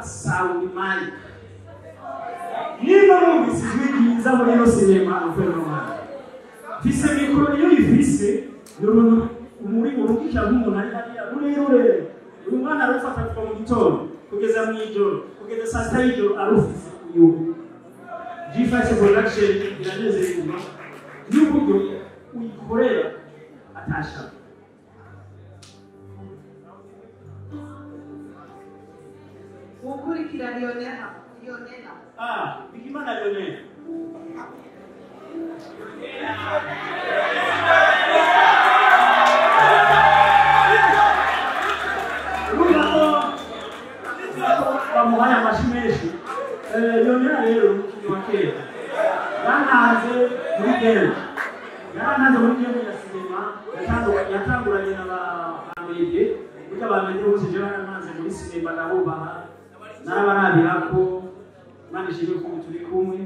sound mic. Niba mwumvise ijwi ryiza muri ino sinema fenomenal. Fise mikoro iyo ifise muri urukisha nk'umuntu ari hariya rurerure. Uyu mwana arufata kuva mu gitondo kugeza mu ijoro kugeza saa sita y'ijoro arufise uyu. G5 production iranezerwa n'uburyo uyikorera atashaka. Ukurikira Lionel. Bigimana Lionel. Bamuhaye amashimeshi. Lionel rero umukino wa kera. Yanaze muri game. Yanaze muri game ya sinema. Yatanguranye n'abamege. Kuko abamege bose je baranaze muri sinema nabubaha. N'abarabira ko manishije ko turi kumwe.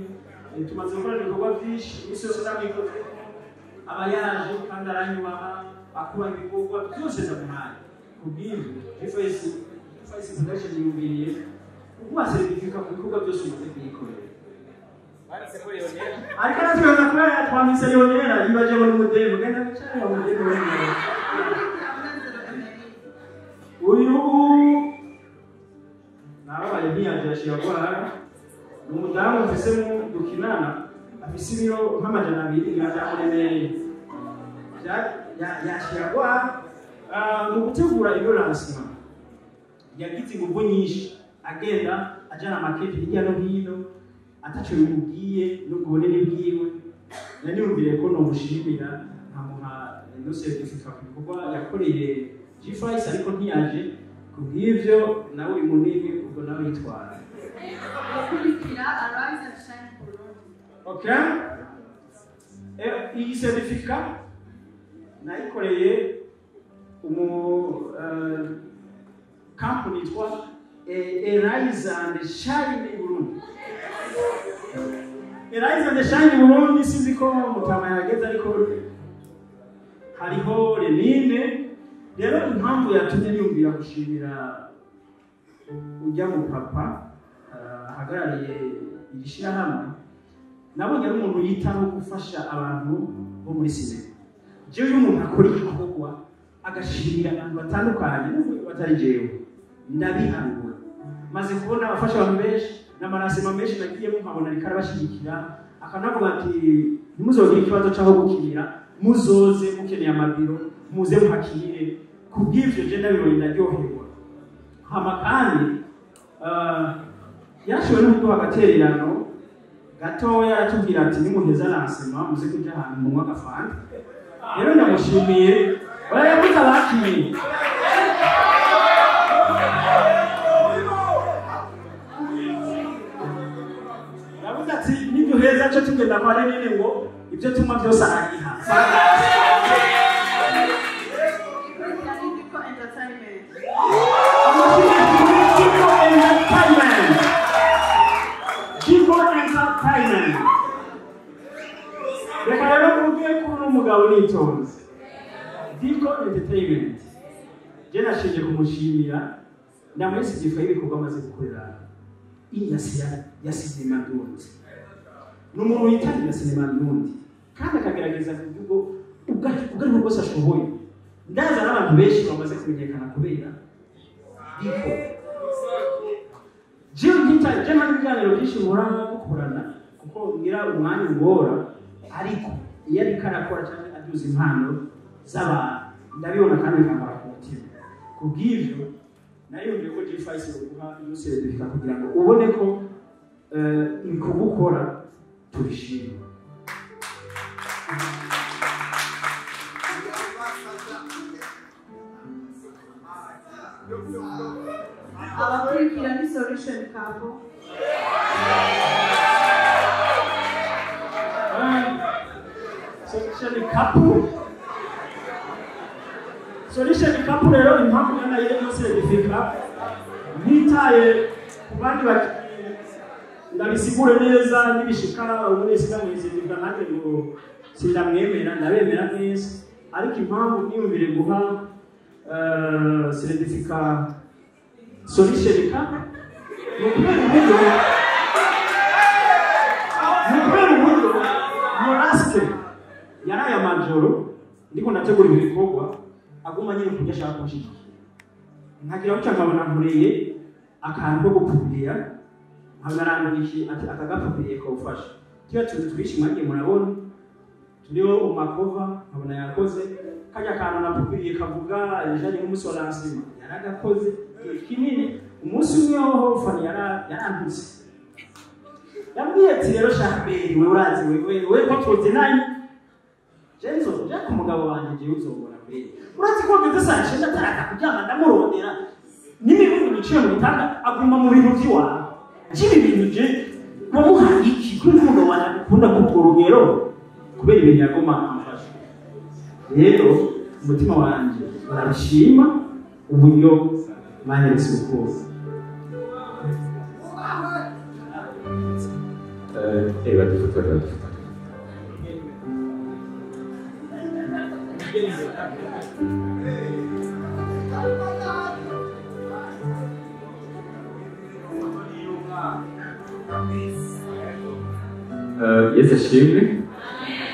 Tumaze gukora ibikorwa byinshi. Isi yose ndabikoze. Abayaje kandi aranyubaha. Akuba ibikorwa byose ndamuhaye. Kubw'ibyo G5 production yumviriye. Kuba serivika ku bikorwa byose umaze kuyikorera. Ariko natwe kubera twamise Lionel yibaje ngo n'umudemo genda cyane mu mudemo wenyine. Uyu nabaye ntiyagira gwara umudamu ufise mu dukinana afise ibiro nk'amajana 2 yazamuremereye. Yashiragwa mu gutegura ibyo lancement. Yagize ingufu nyinshi agenda ajana market hirya no hino atacho bimubwiye n'ubwone bwiwe naniyumvire ko no mushimira nkamuha no certificate kuko yakoreye G5 ariko ntiyaje kubw'ivyo nawe uri munini ubwo nawe yitwara. Ukurikira Arise and Shine Burundi. Okay? Iyi certificate nayikoreye company yitwa Arise and Shine Burundi. Arise and Shine Burundi sinzi ko mutama yageze ariko hariho Renine. Rero impamvu yatumye niyumvira gushimira ujya mu papa ahagarariye irishirahamwe nabonye ari umuntu yitaho gufasha abantu bo muri sinema. Jewe iyo umuntu akora igikorwa agashimira abantu batandukanye n'ubwo batari jewe ndabihanura maze kubona abafasha abantu benshi n'amarasema menshi nagiyemo nkabona ariko arabashigikira akanavuga ati ntimuzogire ikibazo cyaho gukinira muzoze mukeneye amabiro muze muhakire kubw'ivyo je ndabibonye ndaryoherwa. Hama kandi yashoboye no kuduha agatererano gatoya aratubwira ati nimuheza lancement muze kuja ahantu mu mwagafanta. Rero ndamushimiye barayabuze abakinnyi. Yavuze ati nibyo heza cyo tugenda kwa Renine ngo ibyo tumwa byose aragiha. Reka rero mvuge ko n'umugabo nitonze. Diko Entertainment. Je nashinje kumushimira ndamwese gifaye ibikorwa amaze gukorera industry ya sinema y'Uburundi. N'umuntu yitangira sinema y'Uburundi kandi akagerageza kuvuga ubwo bwose ashoboye. Ndaza n'abantu benshi bamaze kumenyekana kubera Diko. Je nta biganiro byinshi nkora gukorana kuko ngira umwanya ngora ariko iyo ariko arakora cyane aduza impano z'abantu ndabibona kandi nkamara ku mutima. Kubw'ivyo nayumviye ko G5 yoguha iyo certificate kugira ngo ubone ko ikugukora turishimye. Abakurikira ni Solution Cup. Solution Cup rero impamvu yana yeye yose bifika nitaye kubandi ndabisigure neza nibishikara ubunesi kamweze bivga nanjye ngo sindamwemera ndabemera neza ariko impamvu niyumvire guha certificate Solution Cup Morasike yaraye amajoro ndiko ndategura ibikorwa aguma nyine kujya ashaka kunshikira nkagira gutya nkabona nkureye akantu ko gupupira nkagarandiki ati akagapupiriye kawufasha kiba twishi mwagiye murabona turiho umakova nkabona yakoze kajya akantu napupiriye kavuga yajanye n'umunsi wa lansima yaragakoze kinini umunsi umwe ho fani yarantutse yambwiye ati rero shambere we urazi we ko tuzi nani Jenzo jack umugabo wanje je uzobona kuri urazi ko ngeze saa 9 ataraka kuryama ndamurondera n'ibintu biciye mu bitanga aguma mu bintu by'iwawe kibi bintu je wamuha iki kuri umugabo wanje akunda kukurugero kubera ibintu yagoma amfasha rero umutima wanje urabishima uburyo manyeretse uko badufata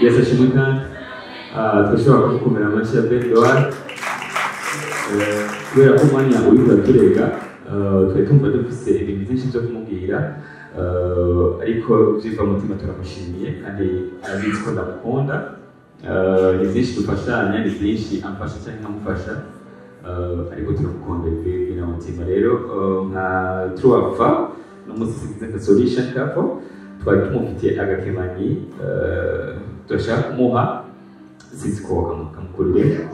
Yesu ashimwe kandi turashobora gukomera amashyi ya Bedouard kubera ko umwanya uriko uraturega twari tumva dufise ibintu byinshi byo kumubwira ariko biva mu mutima turamushimiye kandi arabizi ko ndamukunda ni byinshi dufashanya ni byinshi amfasha cyangwa nkamufasha ariko turamukunda bivuye mu mutima rero nka Truafa n'umunsi tugize nka Solution Couple twari tumufitiye agakemanyi turashaka kumuha sinzi ko kamukurire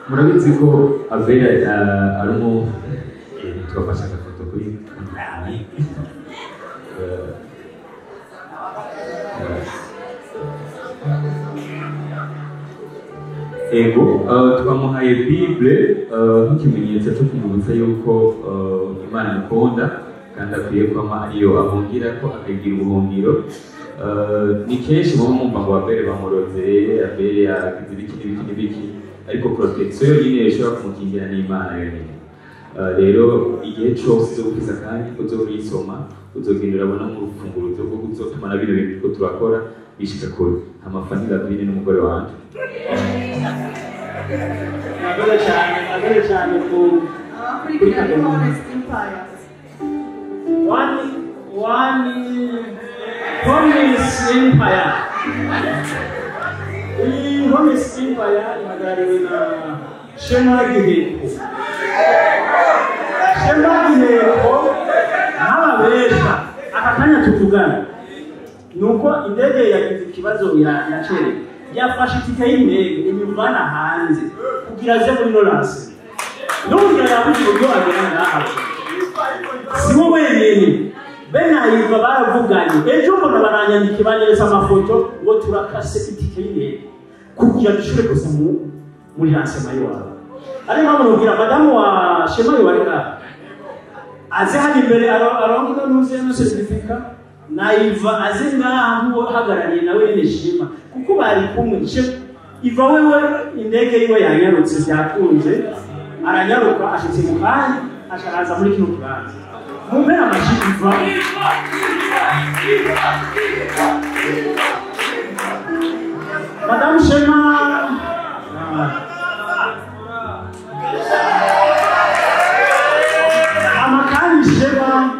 murabizi ko Abera arimo twafashe agafoto kuri ego twamuhaye Bible nk'ikimenyetso cyo kumubutsa yuko Imana imukunda kandi akwiye kwama ariyo ahungira ko akagira ubuhungiro ni kenshi muba mwumva ngo Abere bamuroze Abere yagize ibiki ariko protection yonyine ishobora kumukingira n'Imana yonyine rero igihe cyose cyo gukiza kandi uzorisoma uzogenda urabona nk'urufunguruzo rwo kuzotuma na bino bintu ko turakora bishika kure amafanira bine n'umugore wanje Nagore cyane kuri Honest Empire. One Honest Empire. Iyi Honest Empire ihagarariwe na Shema Giheko. Shema Giheko n'ababesha aka kanya tuvugana nuko indege yagize ikibazo iracereka yafashe itike y'indege inyumvana hanze kugira aze muri Lawrence n'uburyo yabuze uburyo agera ngaha si wowe wenyine benayiva baravuganye ejo mbona baranyandika banyereza amafoto ngo turakase itike y'indege kugira dushobore kuza muri lansema yawe ari mpamvu nubwira madamu wa Shema Yobarika aze hano imbere arongoza n'uze no certificate naiva aze ngaho hagarariye nawe nishima kuko bari kumwe iva wewe indege yiwe yanyarutse byakunze aranyaruka ashitse mu kanya asharaza muri kino kibanza mumpera amashiva Madame Shema amakani Shema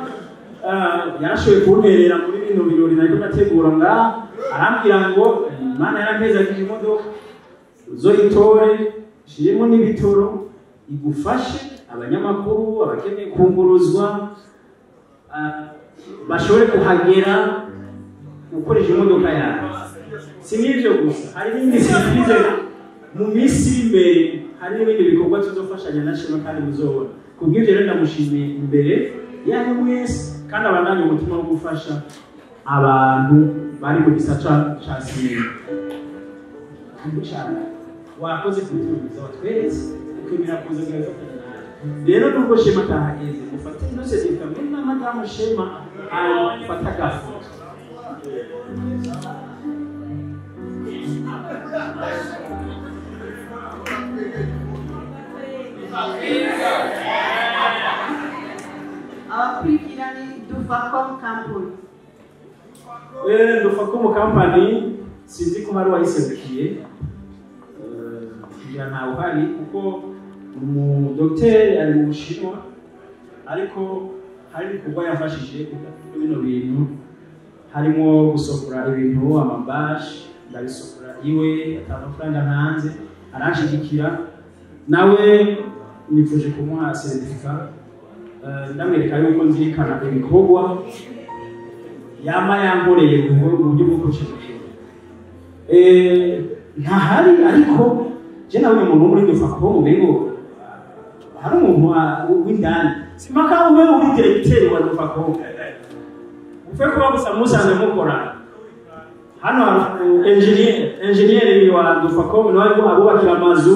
yarashoboye kunterera muri bino birori nariko ndategura ngaha arambwira ngo Imana yarampezaga imodoka uzoyitore shirimo n'ibitoro igufashe abanyamakuru abakeneye kunguruzwa bashobore kuhagera ukoresha imodoka yawe si n'ibyo gusa hari n'indi serivise mu minsi imbere hari n'ibindi bikorwa tuzofashanya na Shema kandi muzobona kubw'ibyo rero ndamushimiye imbere yawe mwese kandi abandanye umutima wo gufasha abantu bari mu gisata ca sinema cyane wakoze kutumiza watweretse ukemera kuza kugafatanya nawe rero nubwo Shema atahageze mufate ino serivise muri na madamu Shema afata gafoto abakurikirani Dufacom Company. Dufacom Company sinzi ko hari wayiserukiye kugira ntawe uhari kuko umudogiteri ari mu Bushinwa ariko hari ibikorwa yafashije kugira bino bintu harimo gusokora ibintu amabashi ndabisokora iwe atamafaranga ntanze arashigikira nawe nifuje kumuha certificat ndamwereka yuko nzirikana ibikorwa yama yankoreye mu buryo bwo kushigikira ntahari ariko je nawe umuntu muri Dufacom bego hari umuntu w'indani simpaka umwe uri directeur wa Dufacom ufe kuba gusa musanze mukora hano engineer wa Dufacom nawe ko abubakira amazu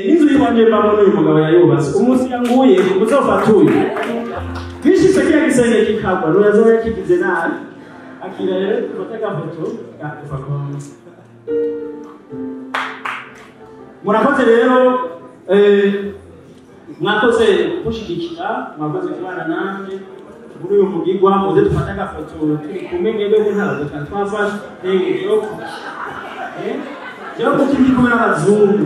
n'inzu y'ibanje mbamo n'uyu mugabo yayubatse umunsi yanguye muzofatuye bishitse kiya gisenge kikagwa n'uyazoya kigize nabi akira rero dufata gafoto ya Dufacom murakoze rero mwakoze kushigikira mwakoze kubana nanjye muri uyu mugigwa muze dufata gafoto turi kumwe mwebwe ko ntabwo twafashe rero rero kuko ndi kumwe n'abazungu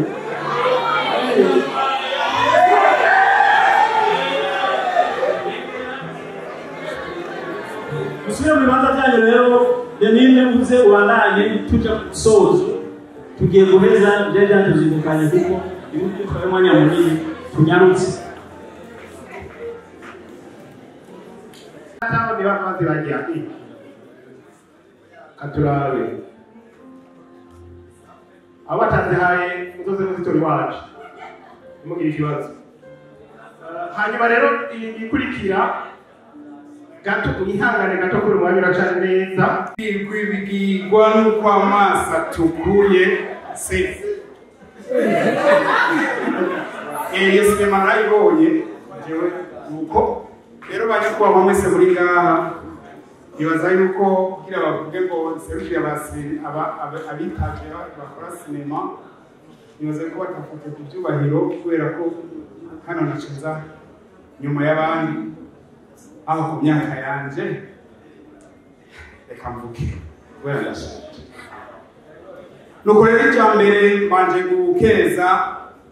musubire mu bibanza byanyu rero Denine uze ubandanye tuja ku musozo tugiye guheza byari byatuzindukanye kuko ibintu bitwaye umwanya munini tunyarutse ni bamaze bagira katurabe abo batanze haye muzoze muzitori wacu mugira ikibazo hanyuma rero ikurikira gato ihangane gato kuri umwanya uracana neza bigirwa n'uko amaso atukuye sefu iyo sinema narayibonye jewe nuko rero banyakubahwa mwese muri ngaha nibaza yuko kugira bavuge ngo serukire abitaje bakora sinema nibaza ko batafite ku byubahiro kubera ko hano naciza nyuma y'abandi aho ku myaka yanje reka mvuge kubera ndashaje nuko rero icya mbere mbanje gukeza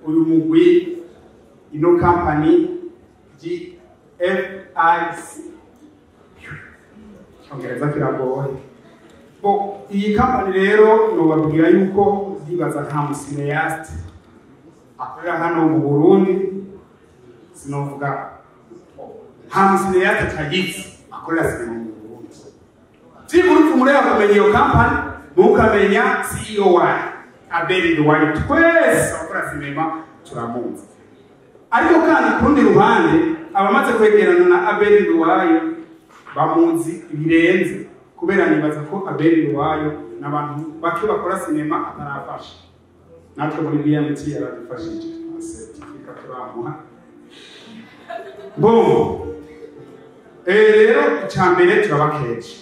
uyu mugwi ino company GFIC Ongereza kiragoye bo iyi company rero nobabwira yuko zibaza nta musineyaste akorera hano mu Burundi sinovuga nta musineyaste tagize akorera sinema mu Burundi zigurufu muri akumenya iyo company mukamenya CEO wayo Abeli Duwaye twese akora sinema turamuzi ariko kandi ku rundi ruhande abamaze kwegerana na Abeli Duwaye bamuzi ibirenze kubera nibaza ko Abeli Duwaye n'abantu bake bakora sinema atarafasha natwe muri BMT yaradufashije certificate turamuha bon rero cyambere turabakeje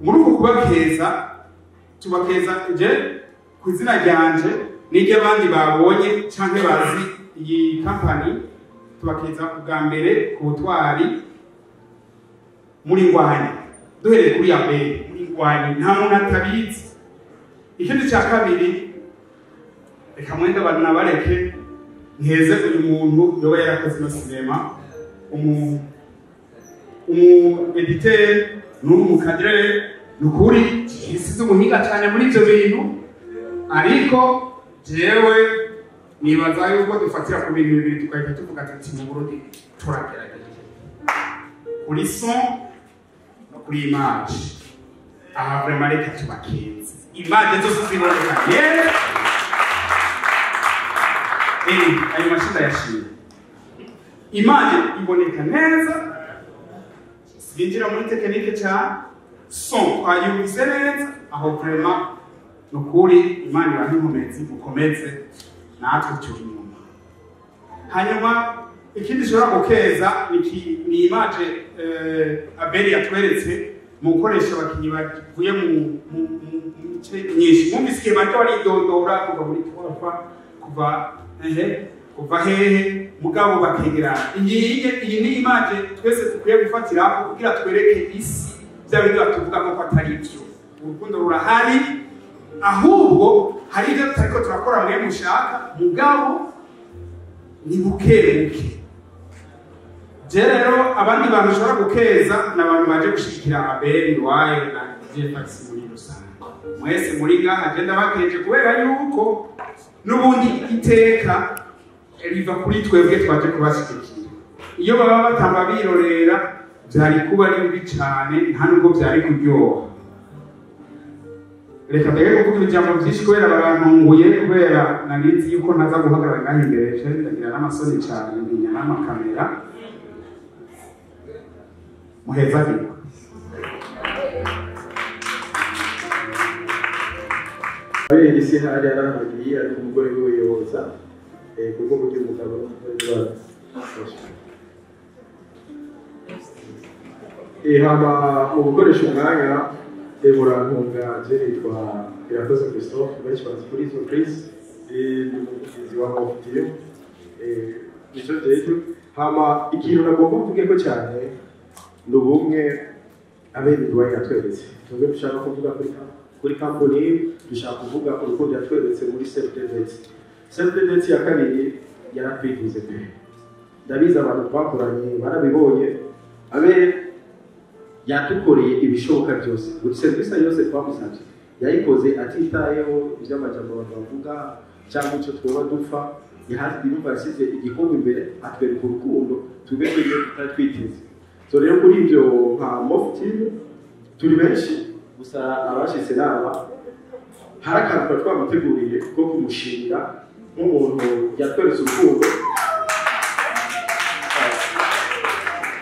muri uko kubakeza tubakeza je ku izina ryanje n'iryo abandi babonye canke bazi iyi company tubakeza ubwa mbere ku butwari muri ngwani duhereye kuri Abeli muri ngwani nta muntu atabizi ikindi cya kabiri reka mwenda abantu nabareke nkeze uyu muntu yoba yarakoze no sinema umu editeur n'umukadre nukuri isize umuhinga cyane muri ibyo bintu ariko jewe nibaza yuko dufatira ku bintu bibiri tukahita tuvuga ati mu Burundi turagerageza kuri son no kuri image aha vraiment reka tubakenze image zose ziboneka ayo mashini yashimye image iboneka neza sinjira muri tekinike cyane son twayumvise neza aho vraiment nukuri imana ibantumeze mukomeze natwe turi inyuma hanyuma ikindi shobora gukeza ni image Abeli yatweretse mu gukoresha abakinnyi bavuye mu mice myinshi mwumvise igihe bariko baridondora kuva muri twafa kuva hehe mugabo bakegerana iyi ni image twese dukwiye gufatiraho kugira twereke isi bya bintu batuvuga ko atari byo urukundo rurahari ahubwo hari ibyo tutariko turakora mwe mushaka mugabo ni bukebuke je rero abandi bantu ushobora gukeza ni abantu baje gushikira Abel Rwaye na Jefax muri rusange mwese muri ngaha agenda bakeje kubera yuko n'ubundi iteka riva kuri twebwe twaje kubashikira iyo baba batamba birorera byari kuba ari bibi cyane nta nubwo byari kuryoha reka mbere kuvuga ijambo byinshi kubera barantunguye kubera nanizi yuko ntaza guhagarara ngaho imbere ndagira n'amasoni cyane ntinya n'amakamera muheza biko Abeli isi hari arahagiye ari umugore w'ubuyoboza kuko burya umugabo n'umugore hama mu gukoresha umwanya murantunga je nitwa Irakoze Christophe benshi bazi kuri surprise ni umuvugizi wa Mofitiyo nico jeje hama ikintu nagomba mvuge ko cyane ni ubumwe Abeli Rwaye yatweretse tubwe dushaka kuvuga kuri company dushaka kuvuga urukundo yatweretse muri self-defense ya kabiri yaratwivuze mbere ndabizi abantu twakoranye barabibonye Abeli yatukoreye ibishoboka byose buri serivisi yose twamusabye yayikoze atitayeho iby'amajambo bavuga cyangwa icyo twoba dupfa yahazi ibintu yasize igikombe imbere atwereka urukundo tube twebwe tutatwiteze so rero kuri ibyo nka Mofitiyo turi benshi gusa abashitse nama hari akantu twamuteguriye ko kumushimira nk'umuntu yatweretse urukundo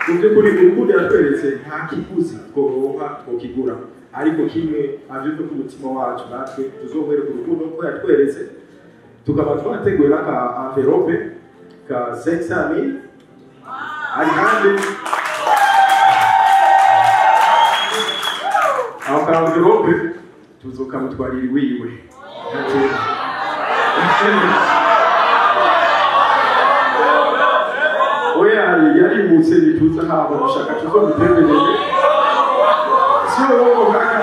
mu by'ukuri urukundo yatweretse nta kiguzi tworonka twokigura ariko kimwe avyuka ku mutima wacu natwe tuzomwereka urukundo ko yatweretse tukaba twateguye n'aka envelope ka 500,000 ari kandi aho ka envelope tuzokamutwarira iwiwe oya yarimutse bituza haba dushaka tuzomutembereye sio wowe kaka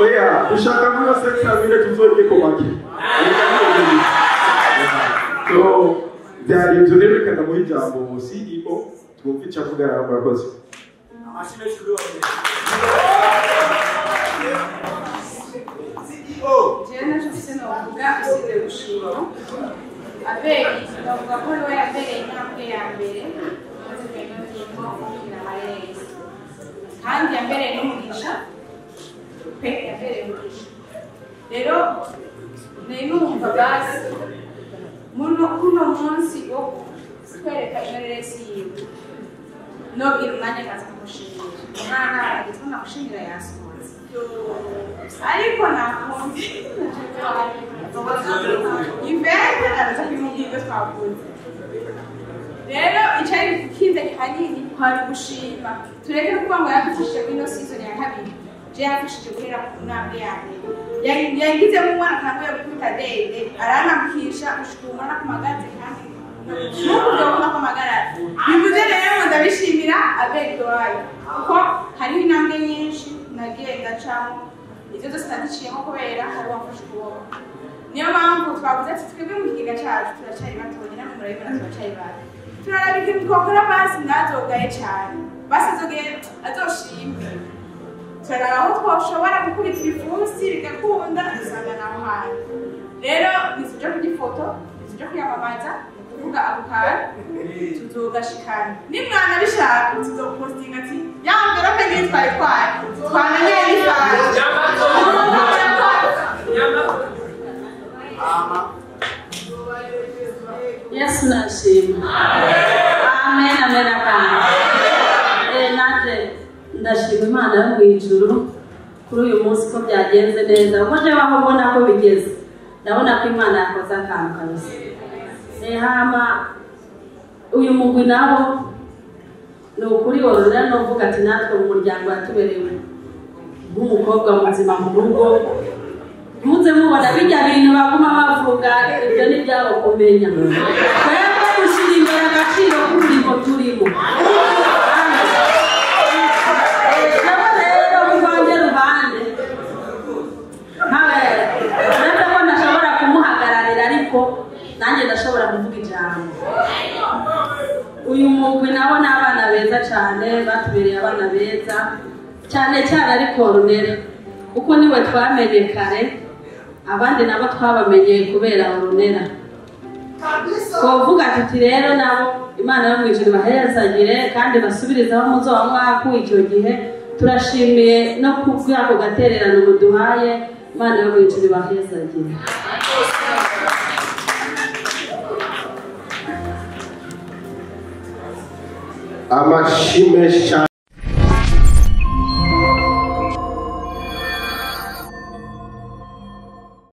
oya dushaka muri sekta bire tuzogiye ko bake so byari ibyo rero kandi mu ijambo CEO twumva icyo avuga arakoze jewe naco mfise novuga usibye gushima Abeli bavuga ko ariwe yabereye intambwe ya mbere maze kugenda n'ingo kugira amarezi kandi yabereye n'umugisha pe yabereye umugisha rero numva basi kuno munsi wo kwereka imareresi yiwe nobwira umwanya kaza kumushimira umwana agitwa namushimira yasohotse ariko nakumva imbere araza kumubwira twavuze rero icari kize hanini kwari gushima tureke kuba ngo yafashije muri ino season ya kabiri je yafashije guhera ku ntambwe ya mbere yagize mu mwana atanguye gukubita dede aranamukisha ushukuma no kumagaze kandi n'uburyo bwo kumagarara bivuze rero ngo ndabishimira Abeli Rwaye kuko hariho intambwe nyinshi nagiye ndacamo izo zose naziciyemo kubera hari uwamfashe ukuboko niyo mpamvu twavuze ati twebwe mu kigega cyacu turacyari batonya namwe murabibona turacyari bato turaraba ikintu twakora basi ntazogaye cyane basi azoshimwe turaraba aho twoshobora gukubita ibifusi bigakunda dusanga naho hantu rero nizuje kugifoto nizuje kuyamamaza kuvuga ako kantu tuzogashikana nimwana bishaka tuzopostinga ati ya mverope niyo twari twananyeye n'ifaje Yesu nashima. Amen, amen, amen. Nanje ndashima Imana yo mu ijuru kuri uyu munsi ko byagenze neza. Uko je baho mbona ko bigeze. Ndabona ko Imana yakoze akantu kabisa. Hama uyu mugwi nabo ni ukuri ororera novuga ati natwe mu muryango yatuberewe nk'umukobwa muzima mu rugo muze mubona bijya bintu baguma bavuga ibyo ni byabo kumenya twebwe gushyira imbere agaciro k'umurimo turimo rero muvanje ruhande uretse ko ndashobora kumuhagararira ariko nanjye ndashobora kuvuga ijambo uyu mugwi nabo ni abana beza cyane batubereye abana beza cyane cyane ariko Orunera kuko niwe twamenye kare abandi nabo twabamenye kubera Orunera twovuga tuti rero nabo Imana yo mwijuru bahezagire kandi basubirizaho muzoba mwaku icyo gihe turashimiye no kubwako gatererano muduhaye Imana yo mwijuru bahezagire amashyi menshi cyane